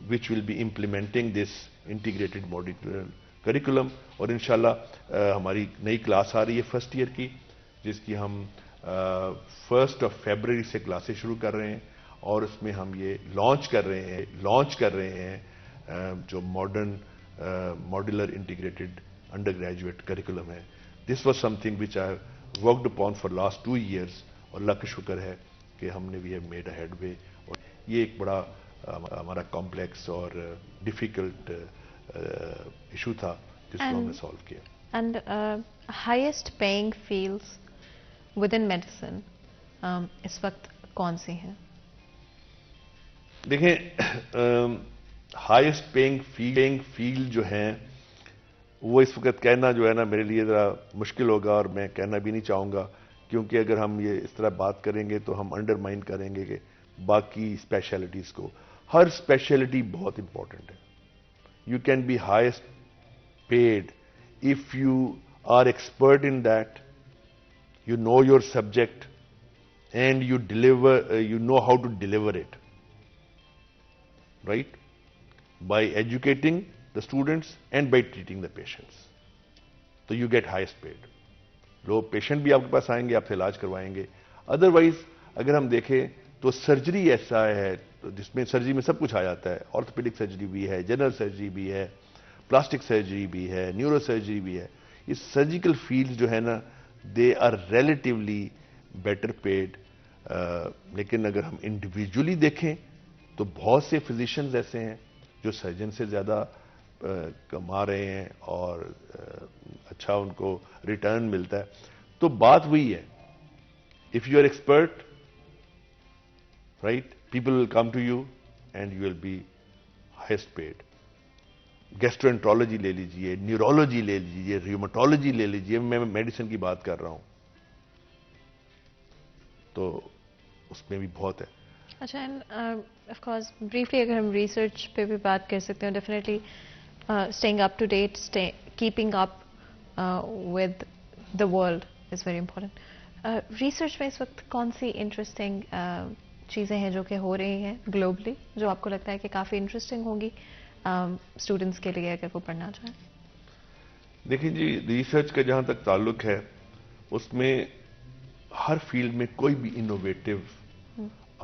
which will be implementing this integrated modular curriculum. اور انشاءاللہ ہماری نئی class آ رہی ہے فرسٹ ایئر کی, جس کی ہم 1 فیبروری سے کلاسیں شروع کر رہے ہیں, اور اس میں ہم یہ لانچ کر رہے ہیں جو modern modular integrated undergraduate curriculum ہے. This was something which I have worked upon for last 2 years, اور اللہ کا شکر ہے کہ ہم نے we have made a headway. اور یہ ایک بڑا ہمارا کمپلیکس اور ڈیفیکلٹ ایشو تھا جس کو ہم نے سالو کیا.
And highest paying fields within medicine اس وقت کون سی ہیں؟
دیکھیں, ہائیسٹ پیئنگ فیلڈ جو ہیں وہ اس وقت کہنا جو ہے نا میرے لیے ذرا مشکل ہوگا, اور میں کہنا بھی نہیں چاہوں گا, کیونکہ اگر ہم یہ اس طرح بات کریں گے تو ہم انڈرمائن کریں گے کہ باقی اسپیشلٹیز کو. ہر اسپیشلٹی بہت امپورٹنٹ ہے. You can be highest paid if you are expert in that, you know your subject, and you know how to deliver it, right, by educating the students and by treating the patients. تو you get highest paid. لوگ patient بھی آپ کے پاس آئیں گے, آپ سے علاج کروائیں گے. ادروائز اگر ہم دیکھیں تو سرجری ایسا ہے جس میں سرجری میں سب کچھ آ جاتا ہے. آرتھوپیڈک سرجری بھی ہے, جنرل سرجری بھی ہے, پلاسٹک سرجری بھی ہے, نیورو سرجری بھی ہے. یہ سرجیکل فیلڈ جو ہے نا, they are relatively better paid. لیکن اگر ہم انڈیویجولی دیکھیں تو بہت سے فزیشنز ایسے ہیں جو سرجن سے زیادہ کما رہے ہیں اور اچھا ان کو ریٹرن ملتا ہے. تو بات وہی ہے, if you are expert, right, people will come to you and you will be highest paid. Gastroenterology لے لیجئے, نیورولوجی لے لیجئے, ریومٹولوجی لے لیجئے, میں میڈیسن کی بات کر رہا ہوں, تو اس میں بھی بہت ہے.
اچھا, آف کورس بریفلی اگر ہم ریسرچ پہ بھی بات کر سکتے ہیں, definitely staying up to date, keeping up with the world is very important. Research میں اس وقت کون سی انٹرسٹنگ چیزیں ہیں جو کہ ہو رہی ہیں گلوبلی, جو آپ کو لگتا ہے کہ کافی انٹرسٹنگ ہوں گی اسٹوڈنٹس کے لیے اگر وہ پڑھنا چاہیں؟
دیکھیں جی, ریسرچ کا جہاں تک تعلق ہے, اس میں ہر فیلڈ میں کوئی بھی انوویٹو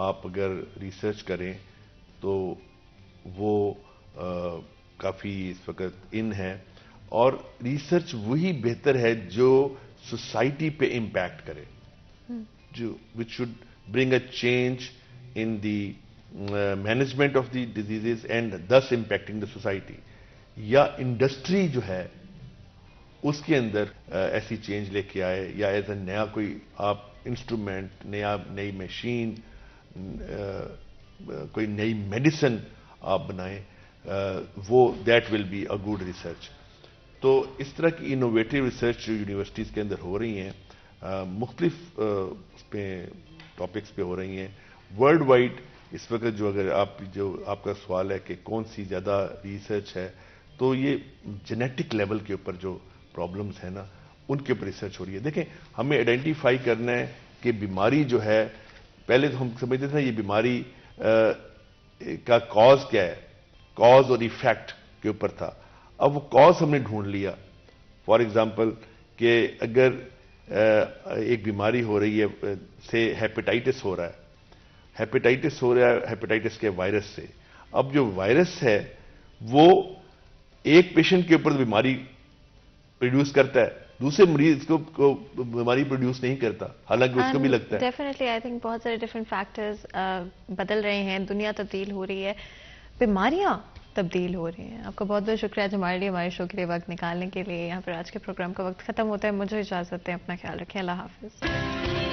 آپ اگر ریسرچ کریں تو وہ کافی اس وقت ان ہے, اور ریسرچ وہی بہتر ہے جو سوسائٹی پہ امپیکٹ کرے, جو which should bring a change in the management of the diseases and this impacting the society. یا انڈسٹری جو ہے اس کے اندر ایسی چینج لے کے آئے, یا ایز اے نیا کوئی آپ انسٹرومنٹ, نئی مشین, کوئی نئی میڈیسن آپ بنائیں, وہ that will be a good research. تو اس طرح کی انوویٹو ریسرچ جو یونیورسٹیز کے اندر ہو رہی ہیں, مختلف اس پہ ٹاپکس پہ ہو رہی ہیں ورلڈ وائڈ. اس وقت جو آپ کا سوال ہے کہ کون سی زیادہ ریسرچ ہے, تو یہ جینیٹک لیول کے اوپر جو پرابلمس ہیں نا, ان کے اوپر ریسرچ ہو رہی ہے. دیکھیں, ہمیں آئیڈینٹیفائی کرنا ہے کہ بیماری جو ہے, پہلے تو ہم سمجھتے تھے یہ بیماری کا کاز کیا ہے, کاز اور ایفیکٹ کے اوپر تھا. اب وہ کاز ہم نے ڈھونڈ لیا. فار ایگزامپل کہ اگر ایک بیماری ہو رہی ہے, سے ہیپیٹائٹس ہو رہا ہے, ہیپیٹائٹس کے وائرس سے, اب جو وائرس ہے وہ ایک پیشنٹ کے اوپر بیماری پروڈیوس کرتا ہے, دوسرے مریض کو بیماری پروڈیوس نہیں کرتا, حالانکہ اس کو بھی لگتا ہے.
ڈیفینیٹلی آئی تھنک بہت سارے ڈفرینٹ فیکٹرز بدل رہے ہیں, دنیا تبدیل ہو رہی ہے, بیماریاں تبدیل ہو رہی ہیں. آپ کا بہت بہت شکریہ آج ہمارے لیے ہمارے شو کے لیے وقت نکالنے کے لیے. یہاں پر آج کے پروگرام کا وقت ختم ہوتا ہے, مجھے اجازت دیں, اپنا خیال رکھیں, اللہ حافظ.